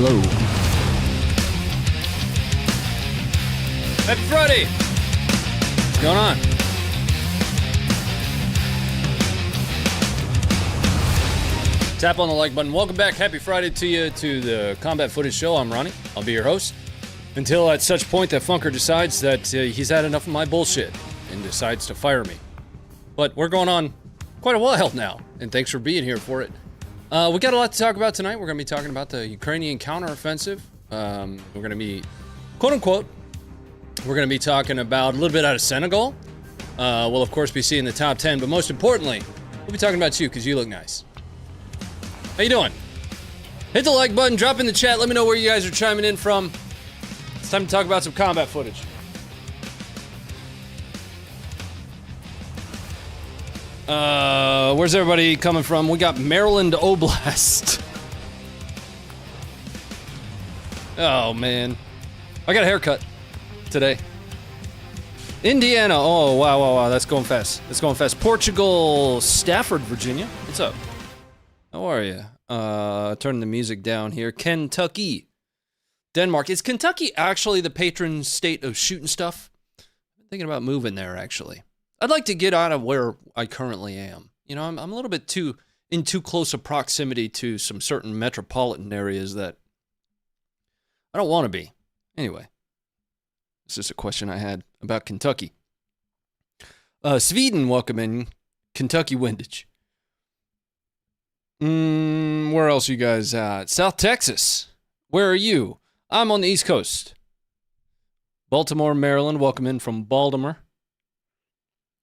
Hello. Happy Friday! What's going on? Tap on the like button. Welcome back. Happy Friday to you to the Combat Footage Show. I'm Ronnie. I'll be your host until at such point that Funker decides that he's had enough of my bullshit and decides to fire me. But we're going on quite a while now, and thanks for being here for it. We got a lot to talk about tonight. We're going to be talking about the Ukrainian counteroffensive. We're going to be, quote unquote, we're going to be talking about a little bit out of Senegal. We'll, of course, be seeing the top 10, but most importantly, we'll be talking about you because you look nice. How you doing? Hit the like button, drop in the chat, let me know where you guys are chiming in from. It's time to talk about some combat footage. Where's everybody coming from? We got Maryland Oblast. Oh, man. I got a haircut today. Indiana. Oh, wow. That's going fast. Portugal, Stafford, Virginia. What's up? How are you? Turning the music down here. Kentucky. Denmark. Is Kentucky actually the patron state of shooting stuff? I'm thinking about moving there, actually. I'd like to get out of where I currently am. You know, I'm a little bit too close a proximity to some certain metropolitan areas that I don't want to be. Anyway, it's just a question I had about Kentucky. Sweden, welcome in. Kentucky windage. Where else you guys at? South Texas. Where are you? I'm on the East Coast. Baltimore, Maryland. Welcome in from Baltimore.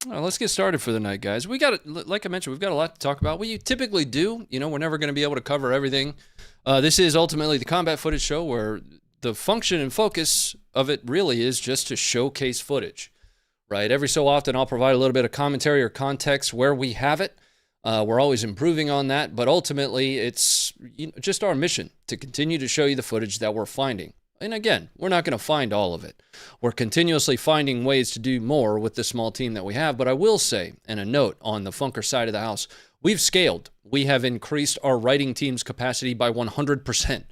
Let's get started for the night, guys. We got, like I mentioned, we've got a lot to talk about. We typically do. You know, we're never going to be able to cover everything. This is ultimately the Combat Footage Show, where the function and focus of it really is just to showcase footage, right? Every so often, I'll provide a little bit of commentary or context where we have it. We're always improving on that, but ultimately, it's just our mission to continue to show you the footage that we're finding. And again, we're not going to find all of it. We're continuously finding ways to do more with the small team that we have, but I will say, and a note on the Funker side of the house, we've scaled. We have increased our writing team's capacity by 100%.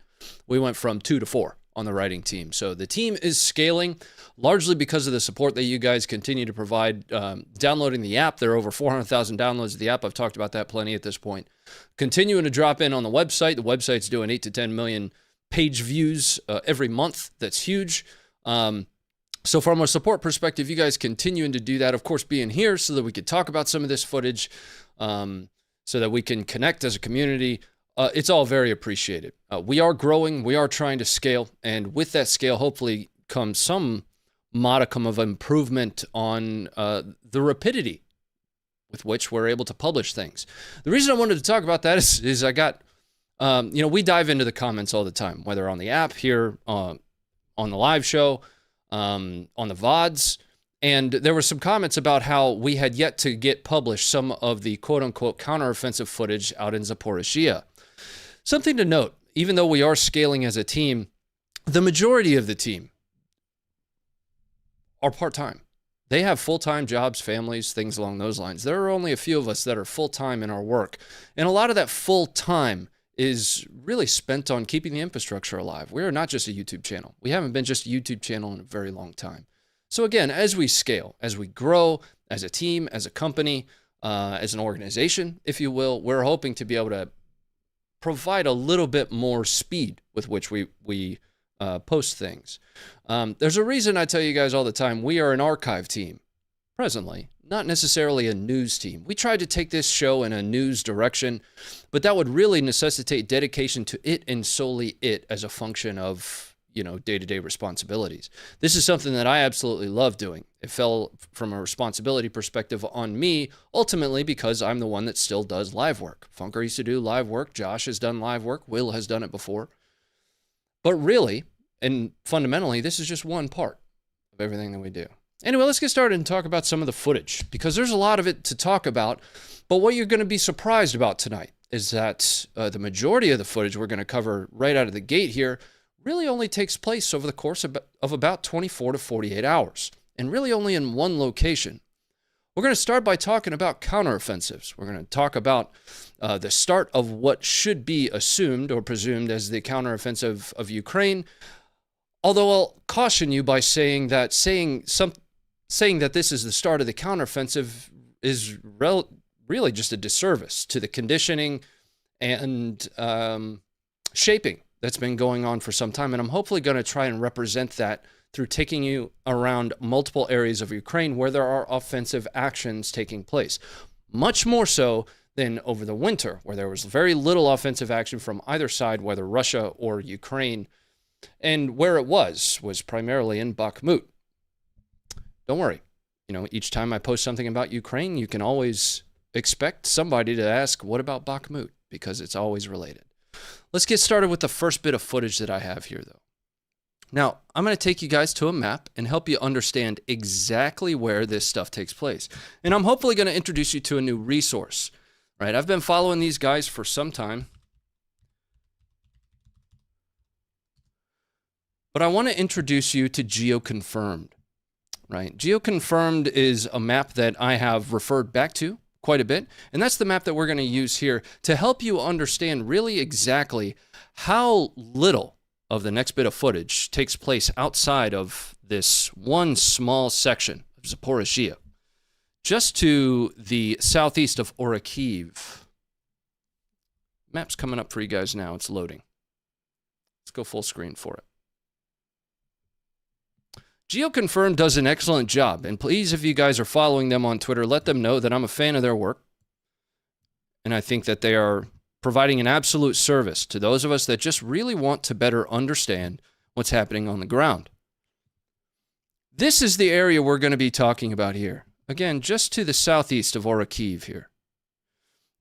We went from 2 to 4 on the writing team. So the team is scaling largely because of the support that you guys continue to provide. Downloading the app, there are over 400,000 downloads of the app. I've talked about that plenty at this point. Continuing to drop in on the website. The website's doing 8 to 10 million page views every month. That's huge. So from a support perspective, you guys continuing to do that. Of course, being here so that we could talk about some of this footage, so that we can connect as a community. It's all very appreciated. We are growing. We are trying to scale. And with that scale, hopefully comes some modicum of improvement on the rapidity with which we're able to publish things. The reason I wanted to talk about that is I got, we dive into the comments all the time, whether on the app here, on the live show, on the VODs. And there were some comments about how we had yet to get published some of the quote-unquote counteroffensive footage out in Zaporizhzhia. Something to note, even though we are scaling as a team, the majority of the team are part-time. They have full-time jobs, families, things along those lines. There are only a few of us that are full-time in our work. And a lot of that full-time is really spent on keeping the infrastructure alive. We are not just a YouTube channel. We haven't been just a YouTube channel in a very long time. So again, as we scale, as we grow, as a team, as a company, as an organization, if you will, we're hoping to be able to provide a little bit more speed with which we post things. There's a reason I tell you guys all the time, we are an archive team, presently, not necessarily a news team. We tried to take this show in a news direction, but that would really necessitate dedication to it and solely it as a function of, day-to-day responsibilities. This is something that I absolutely love doing. It fell from a responsibility perspective on me, ultimately because I'm the one that still does live work. Funker used to do live work. Josh has done live work. Will has done it before. But really, and fundamentally, this is just one part of everything that we do. Anyway, let's get started and talk about some of the footage, because there's a lot of it to talk about. But what you're going to be surprised about tonight is that the majority of the footage we're going to cover right out of the gate here really only takes place over the course of about 24 to 48 hours, and really only in one location. We're going to start by talking about counteroffensives. We're going to talk about the start of what should be assumed or presumed as the counteroffensive of Ukraine. Although I'll caution you by saying that that this is the start of the counteroffensive is really just a disservice to the conditioning and shaping that's been going on for some time. And I'm hopefully going to try and represent that through taking you around multiple areas of Ukraine where there are offensive actions taking place. Much more so than over the winter, where there was very little offensive action from either side, whether Russia or Ukraine. And where it was primarily in Bakhmut. Don't worry. Each time I post something about Ukraine, you can always expect somebody to ask, what about Bakhmut? Because it's always related. Let's get started with the first bit of footage that I have here, though. Now, I'm going to take you guys to a map and help you understand exactly where this stuff takes place. And I'm hopefully going to introduce you to a new resource. Right? I've been following these guys for some time. But I want to introduce you to Geoconfirmed. Right? Geoconfirmed is a map that I have referred back to quite a bit. And that's the map that we're going to use here to help you understand really exactly how little of the next bit of footage takes place outside of this one small section of Zaporizhzhia, just to the southeast of Lobkove. Map's coming up for you guys now. It's loading. Let's go full screen for it. Geoconfirmed does an excellent job, and please, if you guys are following them on Twitter, let them know that I'm a fan of their work, and I think that they are providing an absolute service to those of us that just really want to better understand what's happening on the ground. This is the area we're going to be talking about here. Again, just to the southeast of Lobkove here.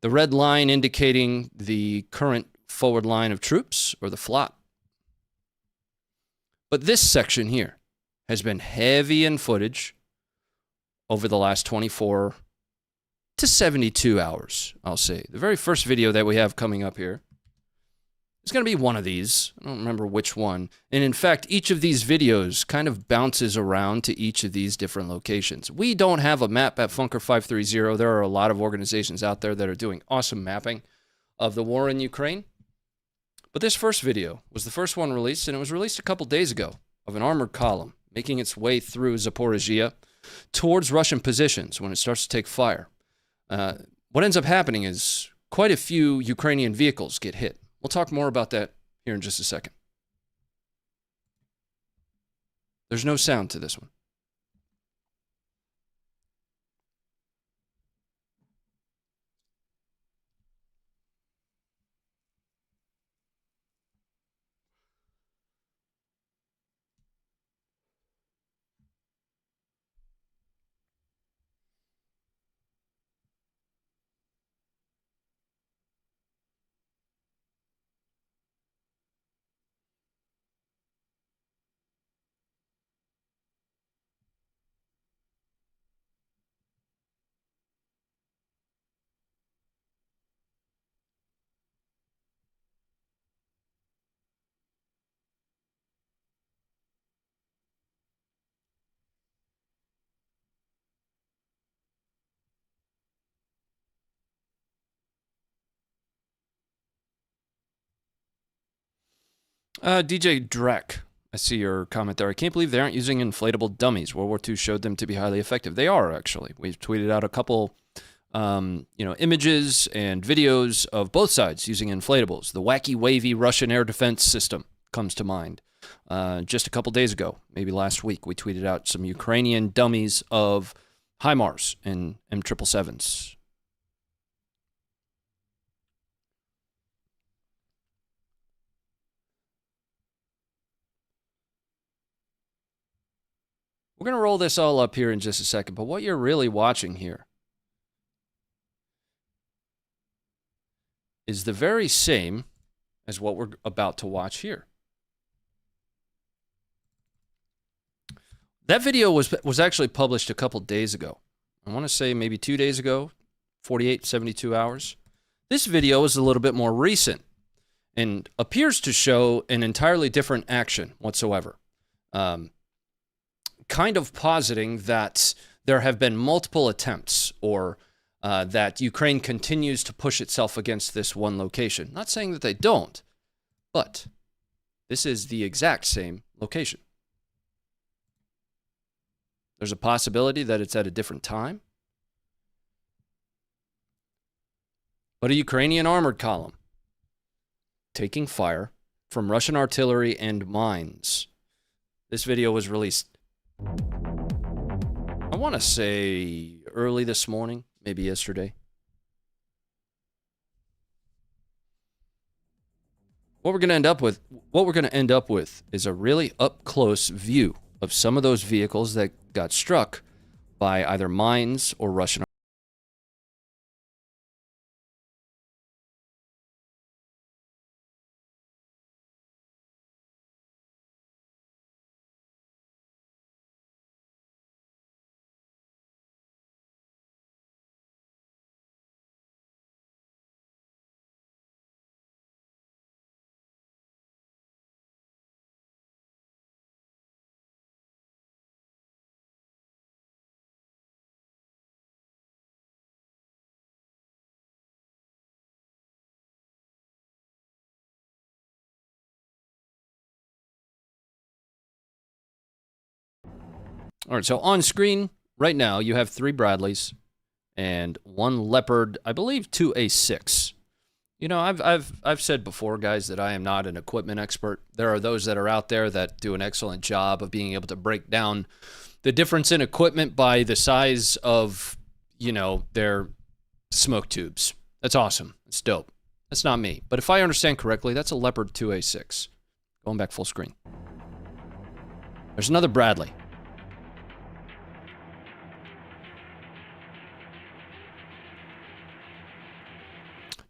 The red line indicating the current forward line of troops, or the FLOT. But this section here has been heavy in footage over the last 24 to 72 hours, I'll say. The very first video that we have coming up here is going to be one of these. I don't remember which one. And in fact, each of these videos kind of bounces around to each of these different locations. We don't have a map at Funker530. There are a lot of organizations out there that are doing awesome mapping of the war in Ukraine. But this first video was the first one released, and it was released a couple days ago, of an armored column making its way through Zaporizhzhia towards Russian positions when it starts to take fire. What ends up happening is quite a few Ukrainian vehicles get hit. We'll talk more about that here in just a second. There's no sound to this one. DJ Drek, I see your comment there. I can't believe they aren't using inflatable dummies. World War II showed them to be highly effective. They are, actually. We've tweeted out a couple images and videos of both sides using inflatables. The wacky, wavy Russian air defense system comes to mind. Just a couple days ago, maybe last week, we tweeted out some Ukrainian dummies of HIMARS and M777s. We're going to roll this all up here in just a second, but what you're really watching here is the very same as what we're about to watch here. That video was actually published a couple days ago. I want to say maybe 2 days ago, 48, 72 hours. This video is a little bit more recent and appears to show an entirely different action whatsoever. Kind of positing that there have been multiple attempts, or that Ukraine continues to push itself against this one location. Not saying that they don't, but this is the exact same location. There's a possibility that it's at a different time. But a Ukrainian armored column taking fire from Russian artillery and mines. This video was released, I want to say, early this morning, maybe yesterday. What we're going to end up with is a really up-close view of some of those vehicles that got struck by either mines or Russian. All right, so on screen right now, you have 3 Bradleys and 1 Leopard, I believe 2 A6. You know, I've said before, guys, that I am not an equipment expert. There are those that are out there that do an excellent job of being able to break down the difference in equipment by the size of, you know, their smoke tubes. That's awesome. It's dope. That's not me. But if I understand correctly, that's a Leopard 2 A6. Going back full screen. There's another Bradley.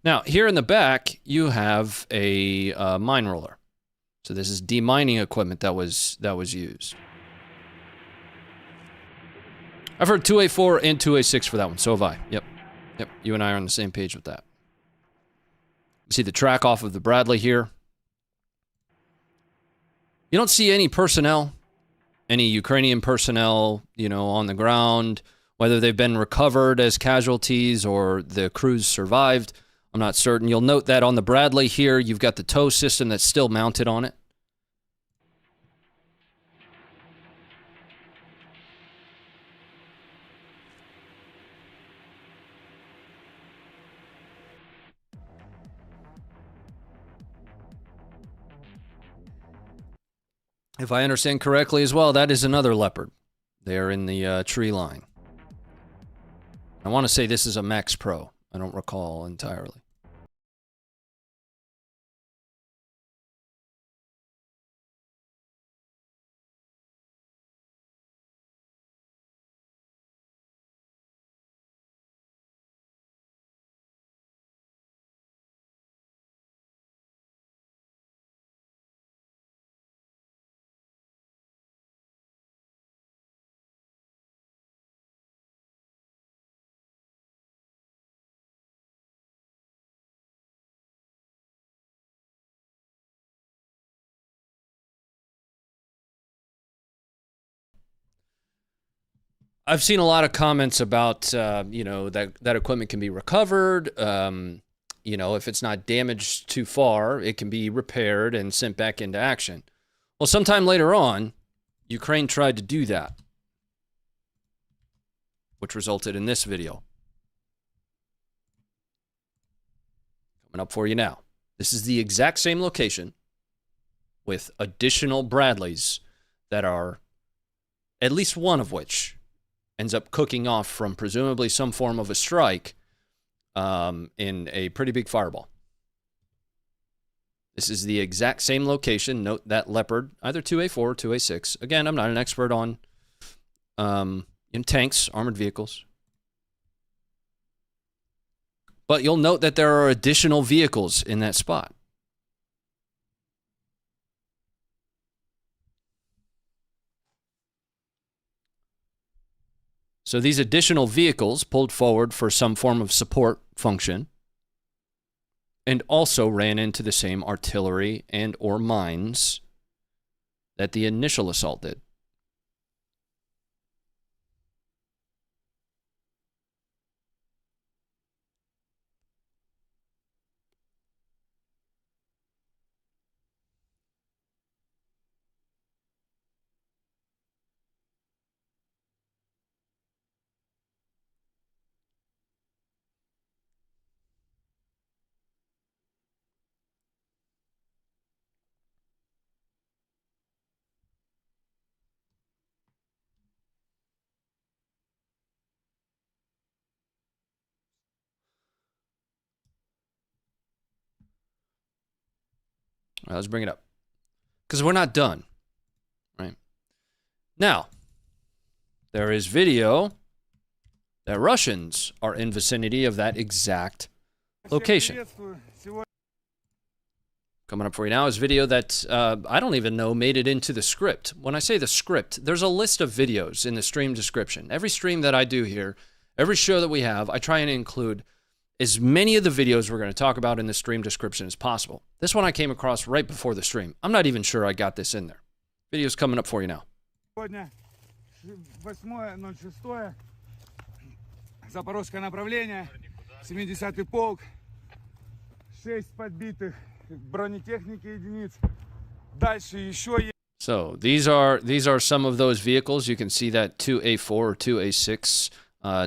Now, here in the back, you have a mine roller. So this is demining equipment that was used. I've heard 2A4 and 2A6 for that one. So have I. Yep. You and I are on the same page with that. You see the track off of the Bradley here. You don't see any personnel, any Ukrainian personnel, you know, on the ground, whether they've been recovered as casualties or the crews survived. I'm not certain. You'll note that on the Bradley here, you've got the tow system that's still mounted on it. If I understand correctly as well, that is another Leopard. They're in the tree line. I want to say this is a Max Pro. I don't recall entirely. I've seen a lot of comments about, you know, that equipment can be recovered. You know, if it's not damaged too far, it can be repaired and sent back into action. Well, sometime later on, Ukraine tried to do that, which resulted in this video. Coming up for you now. This is the exact same location with additional Bradleys that are, at least one of which ends up cooking off from presumably some form of a strike in a pretty big fireball. This is the exact same location. Note that Leopard, either 2A4 or 2A6. Again, I'm not an expert on in tanks, armored vehicles. But you'll note that there are additional vehicles in that spot. So these additional vehicles pulled forward for some form of support function and also ran into the same artillery and or mines that the initial assault did. All right, let's bring it up. Because we're not done. Right? Now, there is video that Russians are in vicinity of that exact location. Coming up for you now is video that I don't even know made it into the script. When I say the script, there's a list of videos in the stream description. Every stream that I do here, every show that we have, I try and include as many of the videos we're going to talk about in the stream description as possible. This one I came across right before the stream. I'm not even sure I got this in there. Video's coming up for you now. Сегодня 8.06. Запорожское направление, 70-й полк, 6 подбитых бронетехники единиц. Дальше еще есть. So these are some of those vehicles. You can see that 2A4 or 2A6,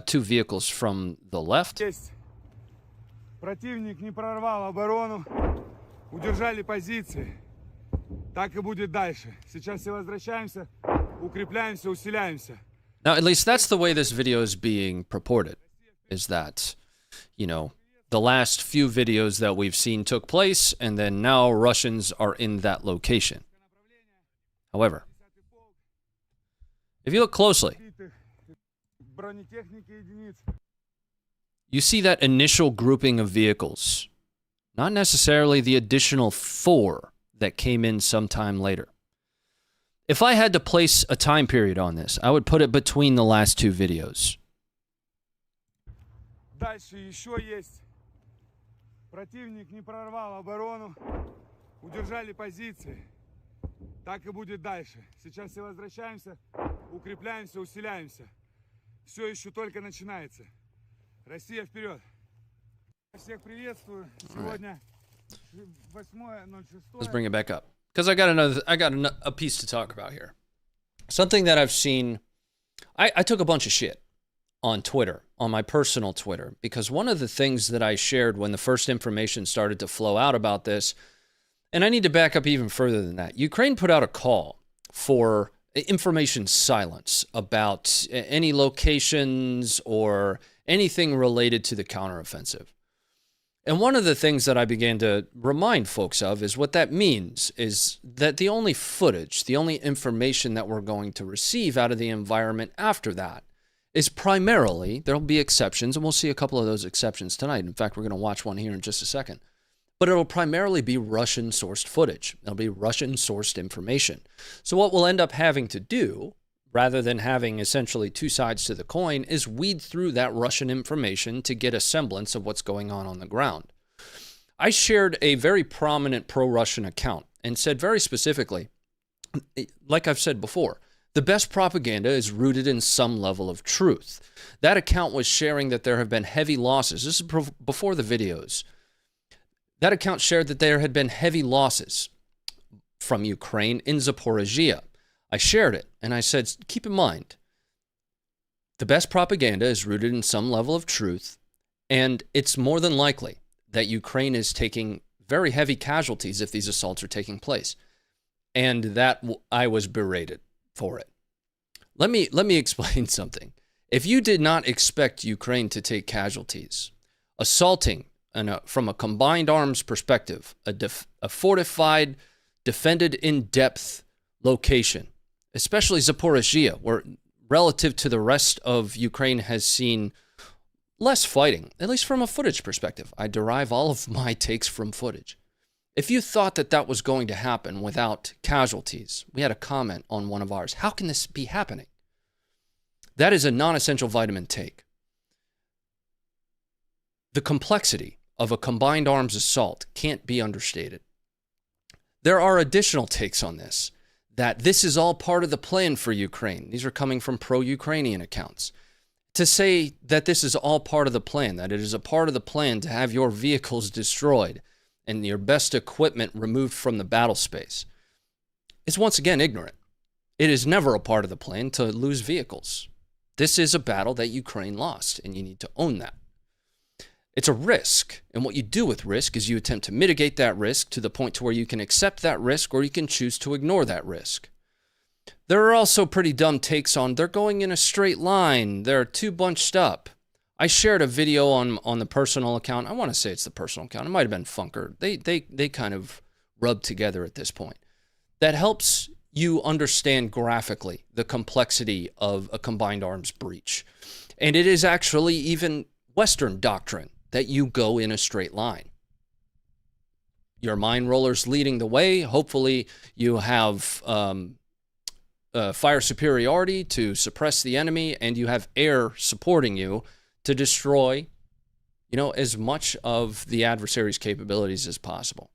two vehicles from the left. Противник не прорвал оборону, удержали позиции. Так и будет дальше. Сейчас все возвращаемся, укрепляемся, усиляемся. Now, at least that's the way this video is being purported, is that, you know, the last few videos that we've seen took place, and then now Russians are in that location. However, if you look closely, you see that initial grouping of vehicles, not necessarily the additional 4 that came in sometime later. If I had to place a time period on this, I would put it between the last 2 videos. Дальше еще есть. Противник не прорвал оборону, удержали позиции. Так и будет дальше. Сейчас все возвращаемся, укрепляемся, усиляемся. Все еще только начинается. Россия вперед. Всех приветствую. Сегодня 8.06. Let's bring it back up. Because I got a piece to talk about here. Something that I've seen. I took a bunch of shit on Twitter, on my personal Twitter, because one of the things that I shared when the first information started to flow out about this, and I need to back up even further than that. Ukraine put out a call for information silence about any locations or anything related to the counteroffensive. And one of the things that I began to remind folks of is what that means is that the only footage, the only information that we're going to receive out of the environment after that is primarily, there'll be exceptions, and we'll see a couple of those exceptions tonight. In fact, we're going to watch one here in just a second. But it'll primarily be Russian-sourced footage. It'll be Russian-sourced information. So what we'll end up having to do, rather than having essentially 2 sides to the coin, is weed through that Russian information to get a semblance of what's going on the ground. I shared a very prominent pro-Russian account and said very specifically, like I've said before, the best propaganda is rooted in some level of truth. That account was sharing that there have been heavy losses. This is before the videos. That account shared that there had been heavy losses from Ukraine in Zaporizhzhia. I shared it, and I said, keep in mind, the best propaganda is rooted in some level of truth, and it's more than likely that Ukraine is taking very heavy casualties if these assaults are taking place. And that I was berated for it. Let me explain something. If you did not expect Ukraine to take casualties, assaulting from a combined arms perspective, a fortified, defended in-depth location, especially Zaporizhzhia, where relative to the rest of Ukraine has seen less fighting, at least from a footage perspective. I derive all of my takes from footage. If you thought that that was going to happen without casualties, we had a comment on one of ours. How can this be happening? That is a non-essential vitamin take. The complexity of a combined arms assault can't be understated. There are additional takes on this, that this is all part of the plan for Ukraine. These are coming from pro-Ukrainian accounts. To say that this is all part of the plan, that it is a part of the plan to have your vehicles destroyed and your best equipment removed from the battle space, is once again ignorant. It is never a part of the plan to lose vehicles. This is a battle that Ukraine lost, and you need to own that. It's a risk, and what you do with risk is you attempt to mitigate that risk to the point to where you can accept that risk or you can choose to ignore that risk. There are also pretty dumb takes on they're going in a straight line, they're too bunched up. I shared a video on the personal account. I want to say it's the personal account. It might have been Funker. They kind of rubbed together at this point that helps you understand graphically the complexity of a combined arms breach. And it is actually even Western doctrine that you go in a straight line. Your mine rollers leading the way. Hopefully you have fire superiority to suppress the enemy, and you have air supporting you to destroy, as much of the adversary's capabilities as possible.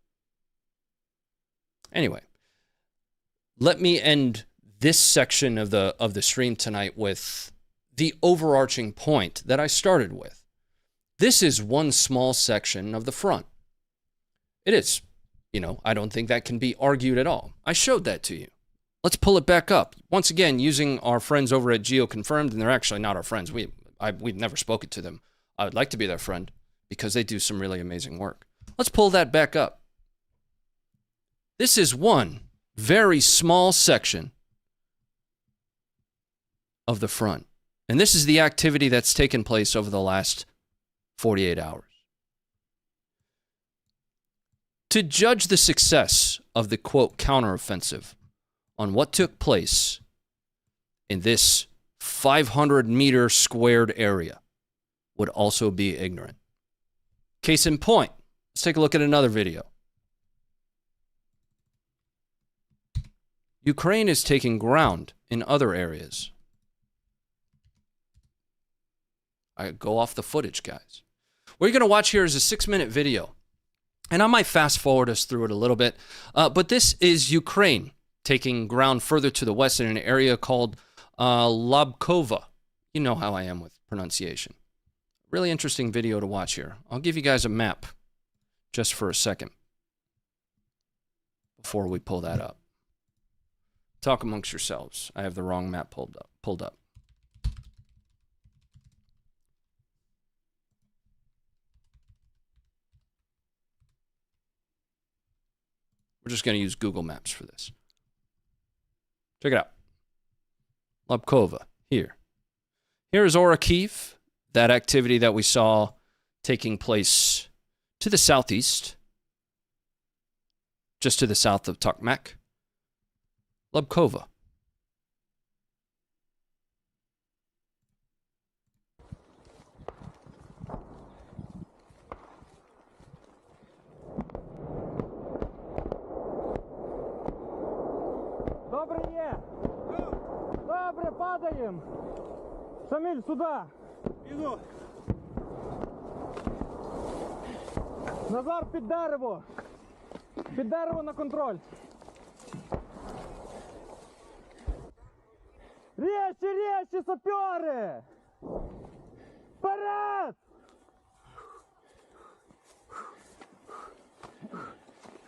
Anyway, let me end this section of the stream tonight with the overarching point that I started with. This is one small section of the front. It is. I don't think that can be argued at all. I showed that to you. Let's pull it back up. Once again, using our friends over at Geoconfirmed, and they're actually not our friends. We've never spoken to them. I would like to be their friend because they do some really amazing work. Let's pull that back up. This is one very small section of the front. And this is the activity that's taken place over the last 48 hours. To judge the success of the, quote, counteroffensive on what took place in this 500-meter squared area would also be ignorant. Case in point, let's take a look at another video. Ukraine is taking ground in other areas. I go off the footage, guys. What you're going to watch here is a 6-minute video. And I might fast forward us through it a little bit. But this is Ukraine taking ground further to the west in an area called Lobkove. You know how I am with pronunciation. Really interesting video to watch here. I'll give you guys a map just for a second before we pull that up. Talk amongst yourselves. I have the wrong map pulled up. We're just going to use Google Maps for this. Check it out. Lobkove, here. Here is Kyiv, that activity that we saw taking place to the southeast, just to the south of Tokmak. Lobkove. Добре є. Добре, падаємо. Шамиль, сюди. Иду. Назар, під дерево. Під дерево на контроль. Режьте, сапери! Вперед!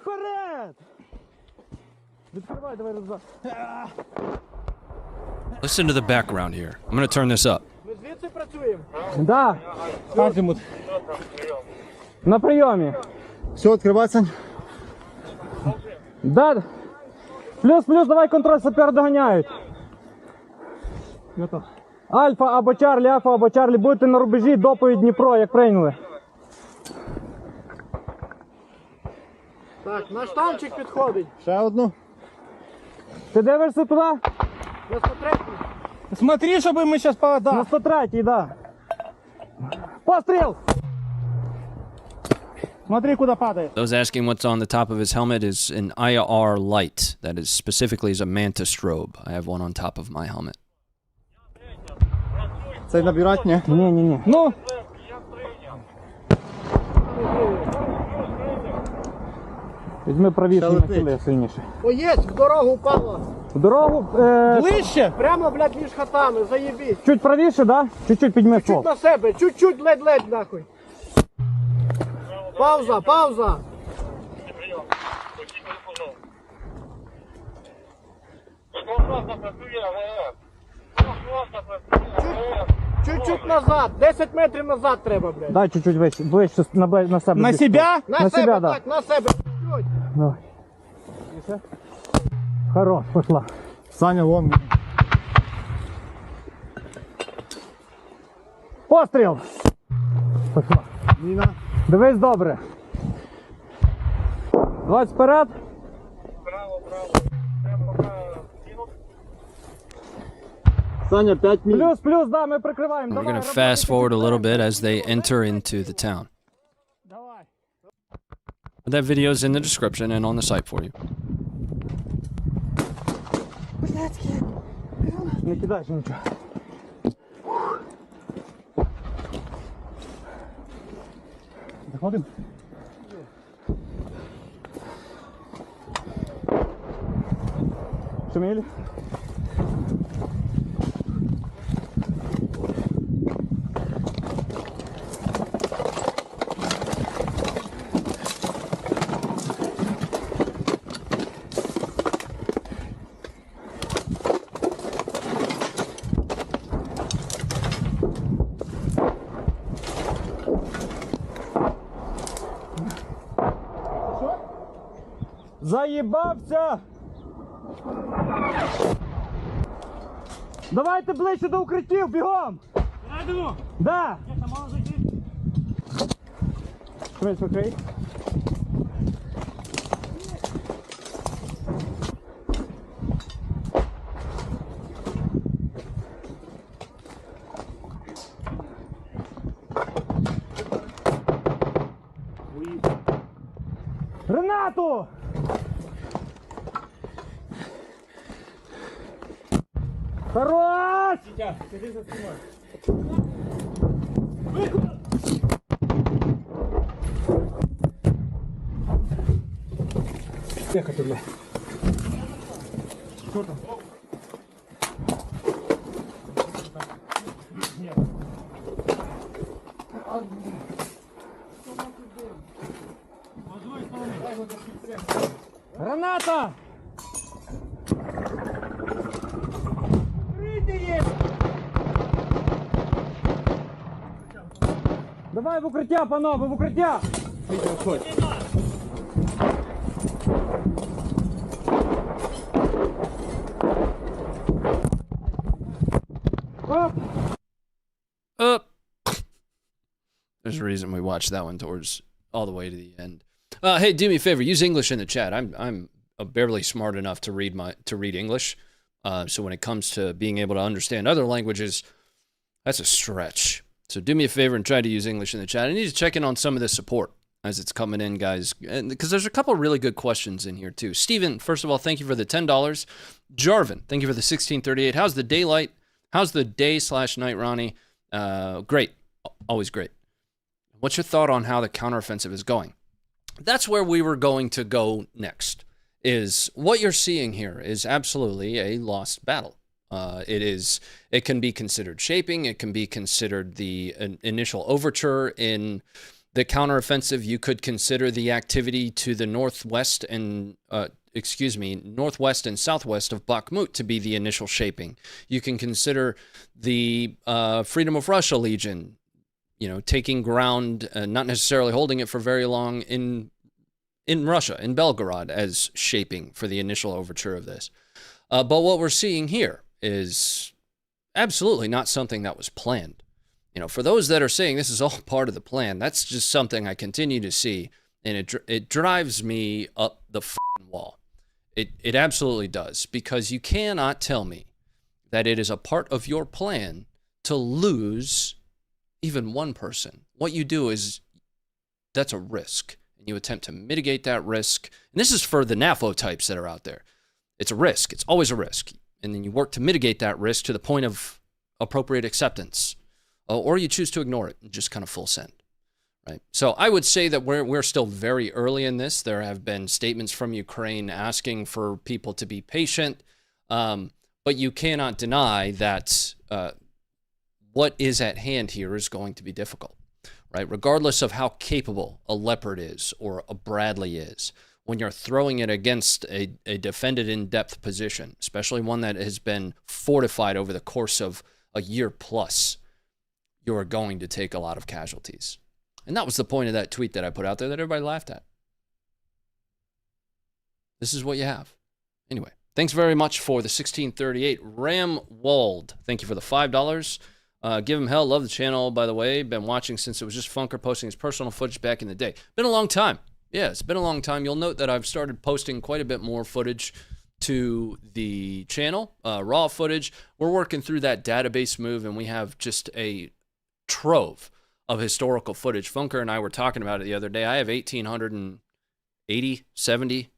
Вперед! Відкривай, давай розбав. Listen to the background here. I'm going to turn this up. Ми звідси працюємо? Да. Азимут. На прийомі. Все, открываться. Да. Плюс, давай контроль, сапер доганяють. Готов. Альфа або Чарлі, будете на рубежі, доповідь Дніпро, як прийняли. Так, наш танчик підходить. Ще одну. Ти дивишся туди? На 103-й. Смотри, щоб ми зараз подали. На 103-й, да. Постріл! Смотри, куди падає. Those asking what's on the top of his helmet is an IR light. That is specifically as a manta strobe. I have one on top of my helmet. Цей набирать, ні? Ні. Ну! Візьми правіше, нахили сильніше. О, єсть, в дорогу впало. В дорогу... Ближче? Прямо, блядь, між хатами, заєбісь. Чуть правіше, да? Чуть-чуть підьми Чуть на себе, чуть-чуть, ледь, нахуй. Пауза. Чуть-чуть назад, 10 метрів назад треба, блядь. Дай чуть-чуть ближче на себе. На себя? На себе, да. так, на себе. Чуть. Давай. Хорош, пошла. Саня, вон. Постріл! Пошла. Міна. Дивись добре. 20 вперед. Саня, 5 минут. Плюс, да, мы прикрываем. We're Давай, going to fast forward a little bit as they enter into the town. Давай. That video is in the description and on the site for you. Не кидайся ничего. Заходим. Шумели? Заїбався! Давайте ближче до укриттів, бігом! Найдемо! Да! Як там можна зайти? Швидше, окей. Ренату! Хорош! Тихо ты, бля. Что там? Граната! Давай в укриття, панове, в укриття! Оп! Up. There's a reason we watched that one towards all the way to the end. Hey, do me a favor. Use English in the chat. I'm barely smart enough to read English. So when it comes to being able to understand other languages, that's a stretch. So do me a favor and try to use English in the chat. I need to check in on some of the support as it's coming in, guys, because there's a couple of really good questions in here too. Steven, first of all, thank you for the $10. Jarvin, thank you for the 1638. How's the daylight? How's the day/night, Ronnie? Great. Always great. What's your thought on how the counteroffensive is going? That's where we were going to go next. Is what you're seeing here is absolutely a lost battle. It can be considered shaping. It can be considered the initial overture in the counteroffensive. You could consider the activity to the northwest and southwest of Bakhmut to be the initial shaping. You can consider the Freedom of Russia Legion, taking ground, not necessarily holding it for very long in Russia, in Belgorod, as shaping for the initial overture of this. But what we're seeing here is absolutely not something that was planned. For those that are saying this is all part of the plan, that's just something I continue to see, and it drives me up the f***ing wall. It absolutely does, because you cannot tell me that it is a part of your plan to lose even one person. What you do is, that's a risk, and you attempt to mitigate that risk. And this is for the NAFO types that are out there. It's a risk. It's always a risk. And then you work to mitigate that risk to the point of appropriate acceptance. Or you choose to ignore it and just kind of full send. Right? So I would say that we're still very early in this. There have been statements from Ukraine asking for people to be patient. But you cannot deny that what is at hand here is going to be difficult. Right? Regardless of how capable a Leopard is or a Bradley is, when you're throwing it against a defended in-depth position, especially one that has been fortified over the course of a year plus, you are going to take a lot of casualties. And that was the point of that tweet that I put out there that everybody laughed at. This is what you have. Anyway, thanks very much for the 1638. Ram Wald, thank you for the $5. Give him hell. Love the channel, by the way. Been watching since it was just Funker posting his personal footage back in the day. Been a long time. Yeah, it's been a long time. You'll note that I've started posting quite a bit more footage to the channel, raw footage. We're working through that database move, and we have just a trove of historical footage. Funker and I were talking about it the other day. I have 1,880, 70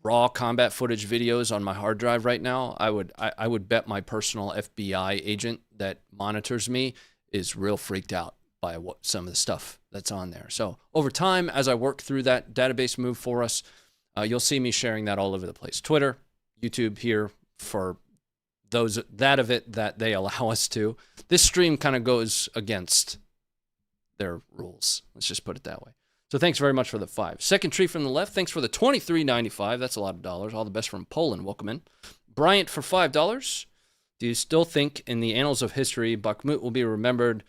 raw combat footage videos on my hard drive right now. I would bet my personal FBI agent that monitors me is real freaked out by what some of the stuff that's on there. So over time, as I work through that database move for us, you'll see me sharing that all over the place. Twitter, YouTube here for those that of it that they allow us to. This stream kind of goes against their rules. Let's just put it that way. So thanks very much for the 5. Second tree from the left. Thanks for the $23.95. That's a lot of dollars. All the best from Poland. Welcome in. Bryant for $5. Do you still think in the annals of history, Bakhmut will be remembered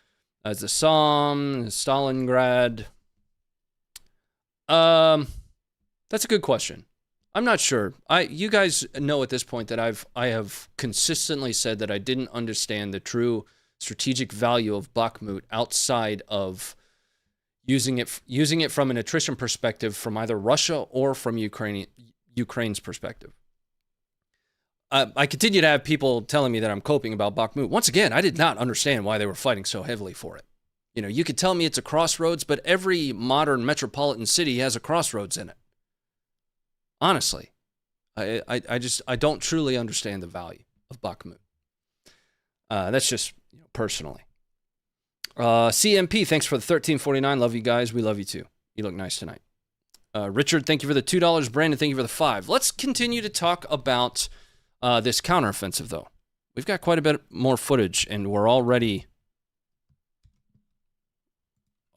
as the Somme, Stalingrad? That's a good question. I'm not sure. You guys know at this point that I have consistently said that I didn't understand the true strategic value of Bakhmut outside of using it from an attrition perspective from either Russia or from Ukraine's perspective. I continue to have people telling me that I'm coping about Bakhmut. Once again, I did not understand why they were fighting so heavily for it. You know, you could tell me it's a crossroads, but every modern metropolitan city has a crossroads in it. Honestly, I don't truly understand the value of Bakhmut. That's just personally. CMP, thanks for the $13.49. Love you guys. We love you too. You look nice tonight. Richard, thank you for the $2. Brandon, thank you for the 5. Let's continue to talk about this counteroffensive, though. We've got quite a bit more footage, and I'm already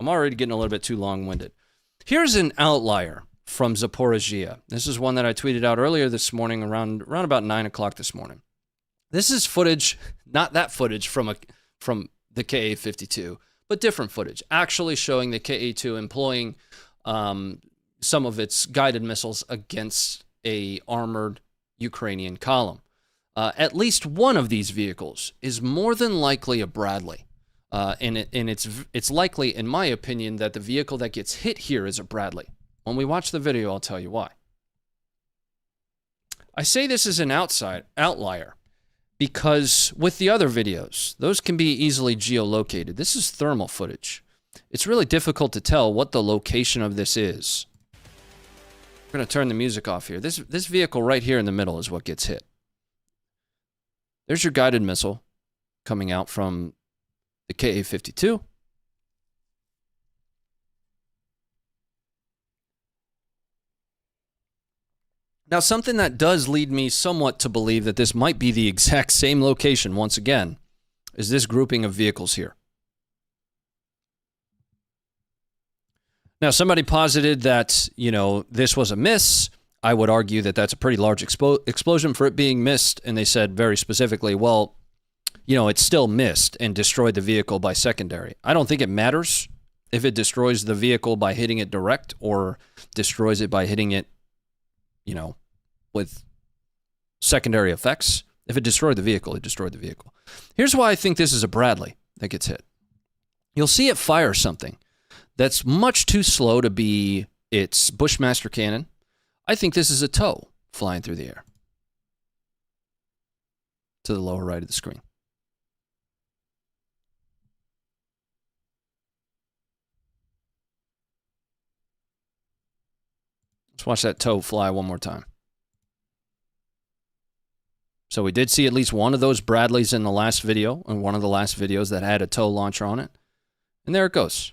getting a little bit too long-winded. Here's an outlier from Zaporizhzhia. This is one that I tweeted out earlier this morning, around about 9 o'clock this morning. This is footage, not that footage from the Ka-52, but different footage, actually showing the Ka-2 employing some of its guided missiles against a armored Ukrainian column. At least one of these vehicles is more than likely a Bradley. And it's likely, in my opinion, that the vehicle that gets hit here is a Bradley. When we watch the video, I'll tell you why. I say this is an outlier because with the other videos, those can be easily geolocated. This is thermal footage. It's really difficult to tell what the location of this is. We're going to turn the music off here. This vehicle right here in the middle is what gets hit. There's your guided missile coming out from the Ka-52. Now, something that does lead me somewhat to believe that this might be the exact same location, once again, is this grouping of vehicles here. Now, somebody posited that, this was a miss. I would argue that that's a pretty large explosion for it being missed, and they said very specifically, well, it still missed and destroyed the vehicle by secondary. I don't think it matters if it destroys the vehicle by hitting it direct or destroys it by hitting it with secondary effects. If it destroyed the vehicle, it destroyed the vehicle. Here's why I think this is a Bradley that gets hit. You'll see it fire something that's much too slow to be its Bushmaster cannon. I think this is a TOW flying through the air. To the lower right of the screen. Let's watch that TOW fly one more time. So we did see at least one of those Bradleys in the last video, in one of the last videos that had a TOW launcher on it. And there it goes.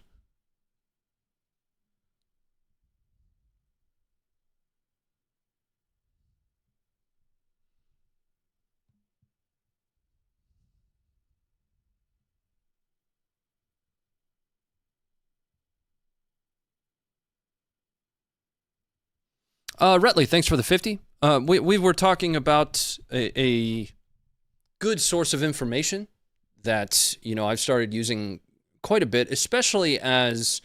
Retley, thanks for the 50. We were talking about a good source of information that, I've started using quite a bit, especially as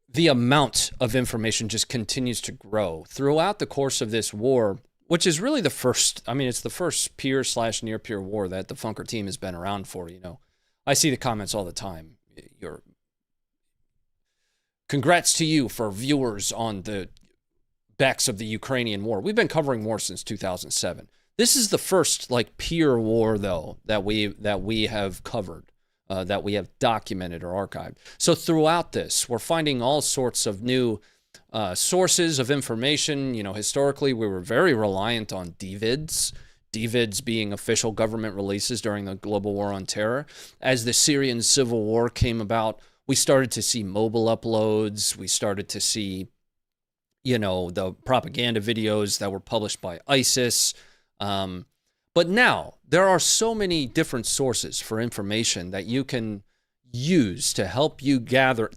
the amount of information just continues to grow throughout the course of this war, which is really the first, it's the first peer/near peer war that the Funker team has been around for, I see the comments all the time. Congrats to you for viewers on the aspects of the Ukrainian war. We've been covering war since 2007. This is the first like peer war though that we have covered, that we have documented or archived. So throughout this, we're finding all sorts of new sources of information. You know, historically, we were very reliant on DVIDs being official government releases during the global war on terror. As the Syrian civil war came about, we started to see mobile uploads. We started to see, you know, the propaganda videos that were published by ISIS. But now there are so many different sources for information that you can use to help you gather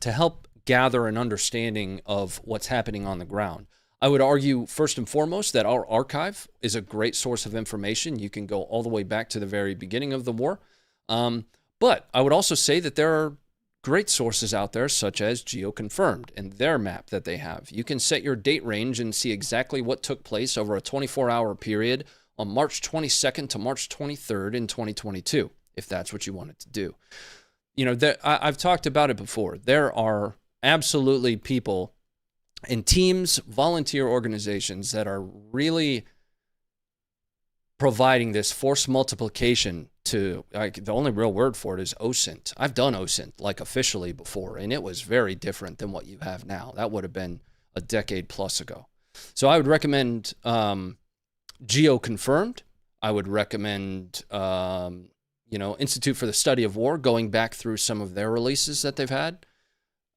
an understanding of what's happening on the ground. I would argue first and foremost that our archive is a great source of information. You can go all the way back to the very beginning of the war. But I would also say that there are great sources out there such as Geoconfirmed and their map that they have. You can set your date range and see exactly what took place over a 24-hour period on March 22nd to March 23rd in 2022, if that's what you wanted to do. You know, I've talked about it before. There are absolutely people and teams, volunteer organizations that are really providing this force multiplication to, like, the only real word for it is OSINT. I've done OSINT like officially before, and it was very different than what you have now. That would have been a decade plus ago. So I would recommend Geoconfirmed. I would recommend, you know, Institute for the Study of War, going back through some of their releases that they've had.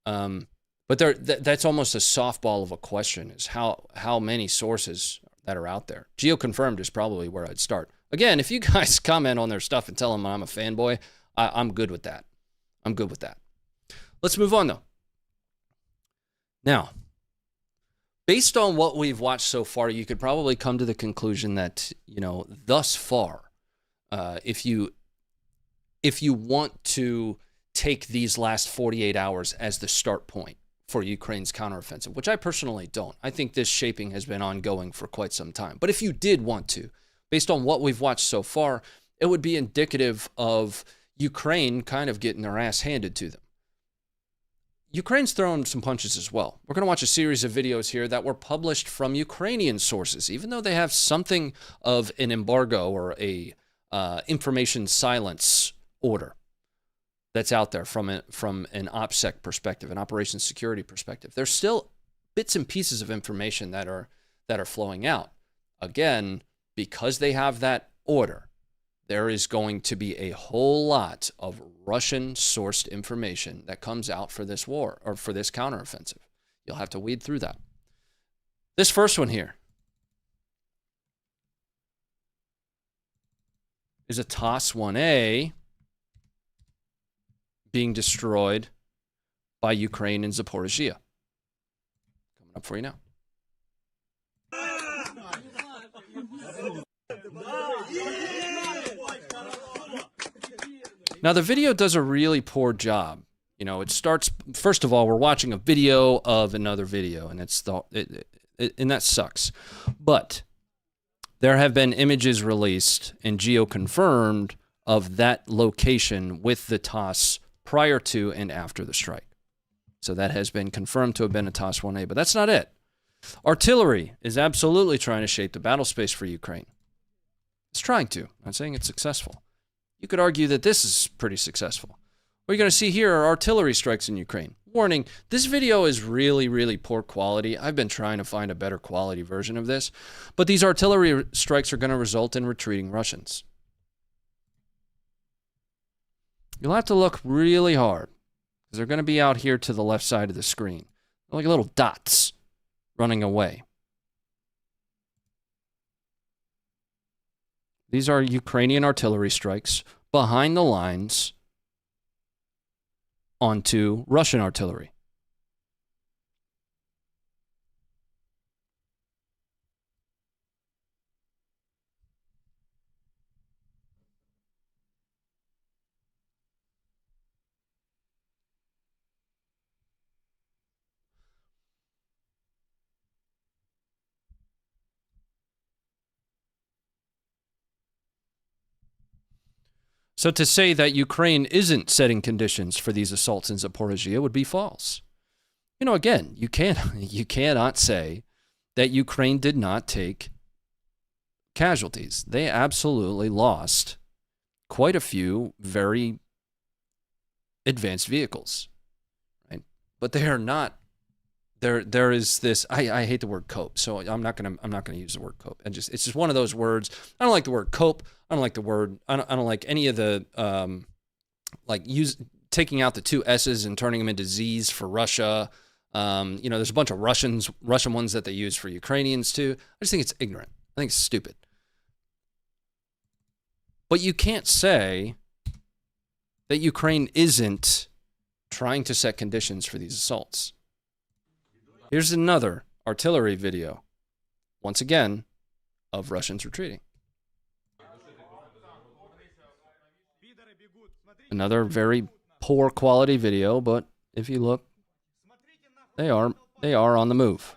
But that's almost a softball of a question, is how many sources that are out there. Geoconfirmed is probably where I'd start. Again, if you guys comment on their stuff and tell them I'm a fanboy, I'm good with that. I'm good with that. Let's move on, though. Now, based on what we've watched so far, you could probably come to the conclusion that, you know, thus far, if you want to take these last 48 hours as the start point for Ukraine's counteroffensive, which I personally don't. I think this shaping has been ongoing for quite some time. But if you did want to, based on what we've watched so far, it would be indicative of Ukraine kind of getting their ass handed to them. Ukraine's throwing some punches as well. We're going to watch a series of videos here that were published from Ukrainian sources, even though they have something of an embargo or a information silence order that's out there from an OPSEC perspective, an operations security perspective. There's still bits and pieces of information that are flowing out. Again, because they have that order, there is going to be a whole lot of Russian-sourced information that comes out for this war, or for this counteroffensive. You'll have to weed through that. This first one here is a TOS-1A being destroyed by Ukraine in Zaporizhzhia. Coming up for you now. Now, the video does a really poor job. You know, it starts, first of all, we're watching a video of another video, and and that sucks. But there have been images released and Geoconfirmed of that location with the TOS prior to and after the strike. So that has been confirmed to have been a TOS-1A, but that's not it. Artillery is absolutely trying to shape the battle space for Ukraine. It's trying to. I'm not saying it's successful. You could argue that this is pretty successful. What you're going to see here are artillery strikes in Ukraine. Warning, this video is really, really poor quality. I've been trying to find a better quality version of this, but these artillery strikes are going to result in retreating Russians. You'll have to look really hard, because they're going to be out here to the left side of the screen. They're like little dots running away. These are Ukrainian artillery strikes behind the lines onto Russian artillery. So to say that Ukraine isn't setting conditions for these assaults in Zaporizhzhia would be false. You know, again, you cannot say that Ukraine did not take casualties. They absolutely lost quite a few very advanced vehicles, right? But they are not. There is this. I hate the word cope, so I'm not gonna use the word cope. And it's just one of those words. I don't like the word cope. I don't like the word. I don't like any of the taking out the two S's and turning them into Z's for Russia. There's a bunch of Russian ones that they use for Ukrainians too. I just think it's ignorant. I think it's stupid. But you can't say that Ukraine isn't trying to set conditions for these assaults. Here's another artillery video, once again, of Russians retreating. Another very poor quality video, but if you look, they are on the move.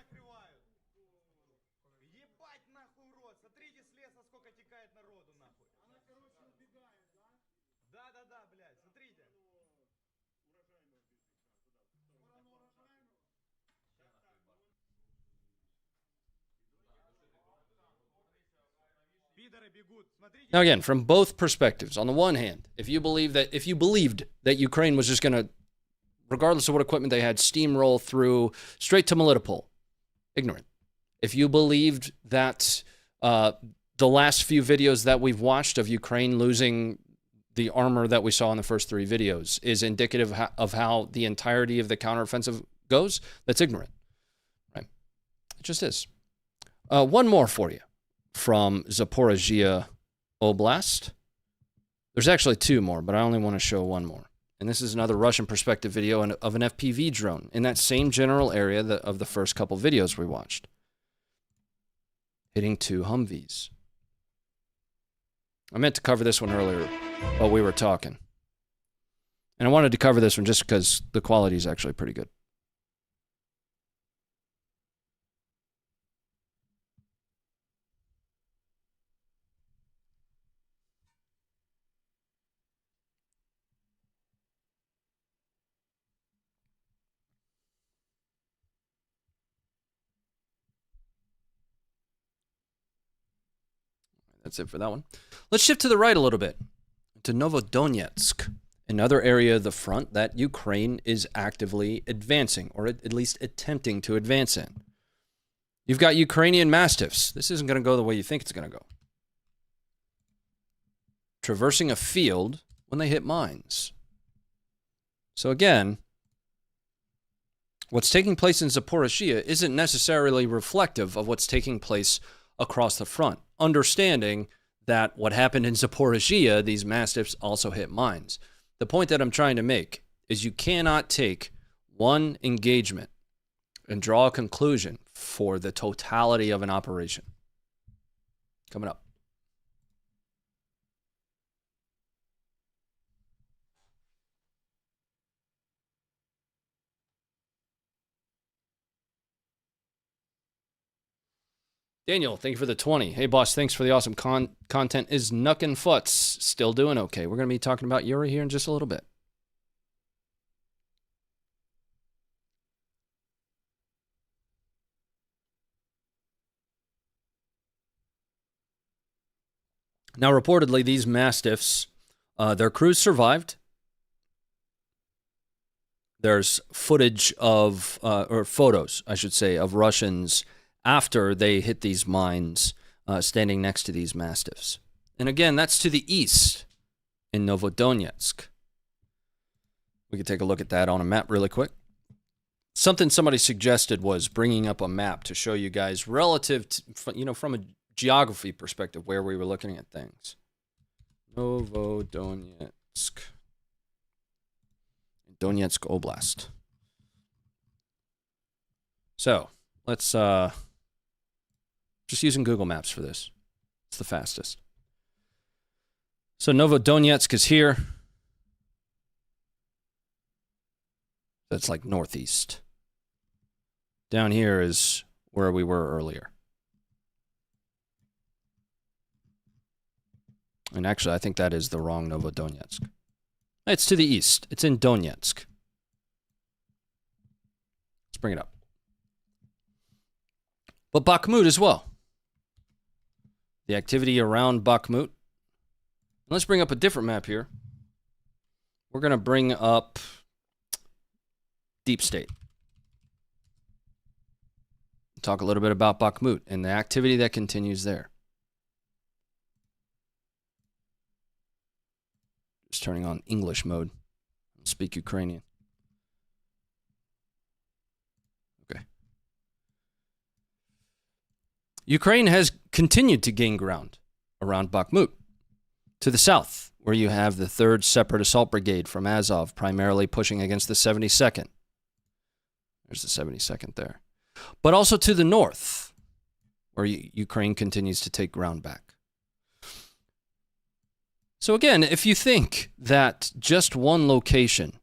Now again, from both perspectives. On the one hand, if you believed that Ukraine was just going to, regardless of what equipment they had, steamroll through straight to Melitopol, ignorant. If you believed that the last few videos that we've watched of Ukraine losing the armor that we saw in the first three videos is indicative of how the entirety of the counteroffensive goes, that's ignorant. Right? It just is. One more for you from Zaporizhzhia Oblast. There's actually two more, but I only want to show one more. And this is another Russian perspective video of an FPV drone in that same general area of the first couple videos we watched. Hitting two Humvees. I meant to cover this one earlier while we were talking. And I wanted to cover this one just because the quality is actually pretty good. That's it for that one. Let's shift to the right a little bit, to Novodonetsk, another area of the front that Ukraine is actively advancing, or at least attempting to advance in. You've got Ukrainian Mastiffs. This isn't going to go the way you think it's going to go. Traversing a field when they hit mines. So again, what's taking place in Zaporizhzhia isn't necessarily reflective of what's taking place across the front. Understanding that what happened in Zaporizhzhia, these Mastiffs also hit mines. The point that I'm trying to make is you cannot take one engagement and draw a conclusion for the totality of an operation. Coming up. Daniel, thank you for the 20. Hey, boss, thanks for the awesome content. Is Nuck and Futz still doing okay? We're going to be talking about Yuri here in just a little bit. Now, reportedly, these Mastiffs, their crews survived. There's footage of, or photos, I should say, of Russians after they hit these mines, standing next to these Mastiffs. And again, that's to the east in Novodonetsk. We could take a look at that on a map really quick. Something somebody suggested was bringing up a map to show you guys relative to, from a geography perspective where we were looking at things. Novodonetsk. Donetsk Oblast. So, let's just using Google Maps for this. It's the fastest. So Novodonetsk is here. That's like northeast. Down here is where we were earlier. And actually, I think that is the wrong Novodonetsk. It's to the east. It's in Donetsk. Let's bring it up. but Bakhmut as well. The activity around Bakhmut. Let's bring up a different map here. We're going to bring up Deep State. Talk a little bit about Bakhmut and the activity that continues there. Just turning on English mode. I'll speak Ukrainian. Okay. Ukraine has continued to gain ground around Bakhmut. To the south, where you have the 3rd Separate Assault Brigade from Azov, primarily pushing against the 72nd. There's the 72nd there. But also to the north, where Ukraine continues to take ground back. So again, if you think that just one location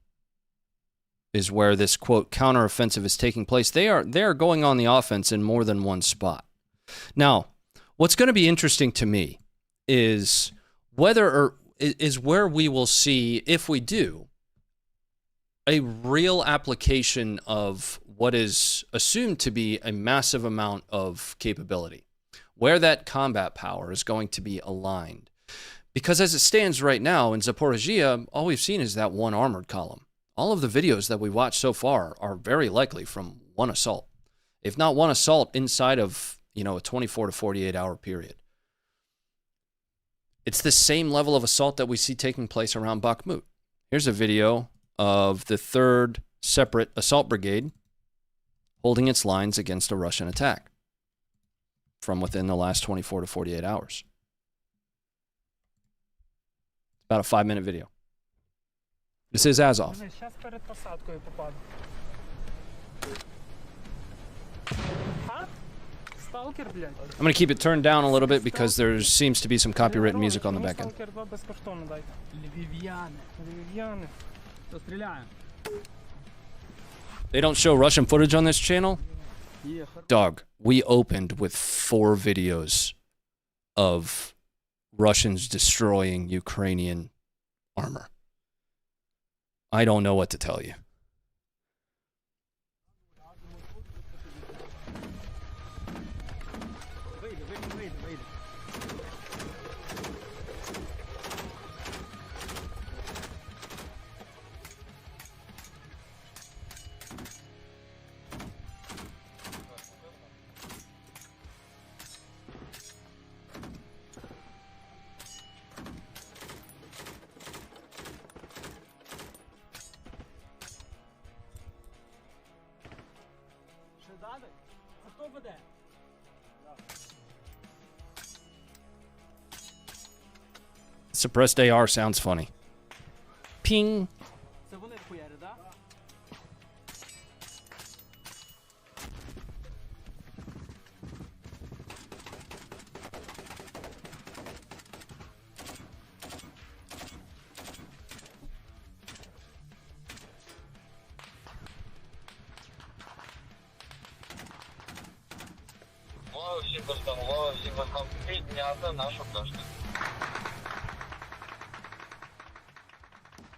is where this, quote, counteroffensive is taking place, they are going on the offense in more than one spot. Now, what's going to be interesting to me is where we will see, if we do, a real application of what is assumed to be a massive amount of capability, where that combat power is going to be aligned. Because as it stands right now in Zaporizhzhia, all we've seen is that one armored column. All of the videos that we've watched so far are very likely from one assault, if not one assault inside of, a 24 to 48 hour period. It's the same level of assault that we see taking place around Bakhmut. Here's a video of the 3rd Separate Assault Brigade holding its lines against a Russian attack from within the last 24 to 48 hours. It's about a 5-minute video. This is Azov. I'm going to keep it turned down a little bit because there seems to be some copyrighted music on the back end. They don't show Russian footage on this channel? Dog, we opened with 4 videos of Russians destroying Ukrainian armor. I don't know what to tell you. Suppressed AR sounds funny. Ping.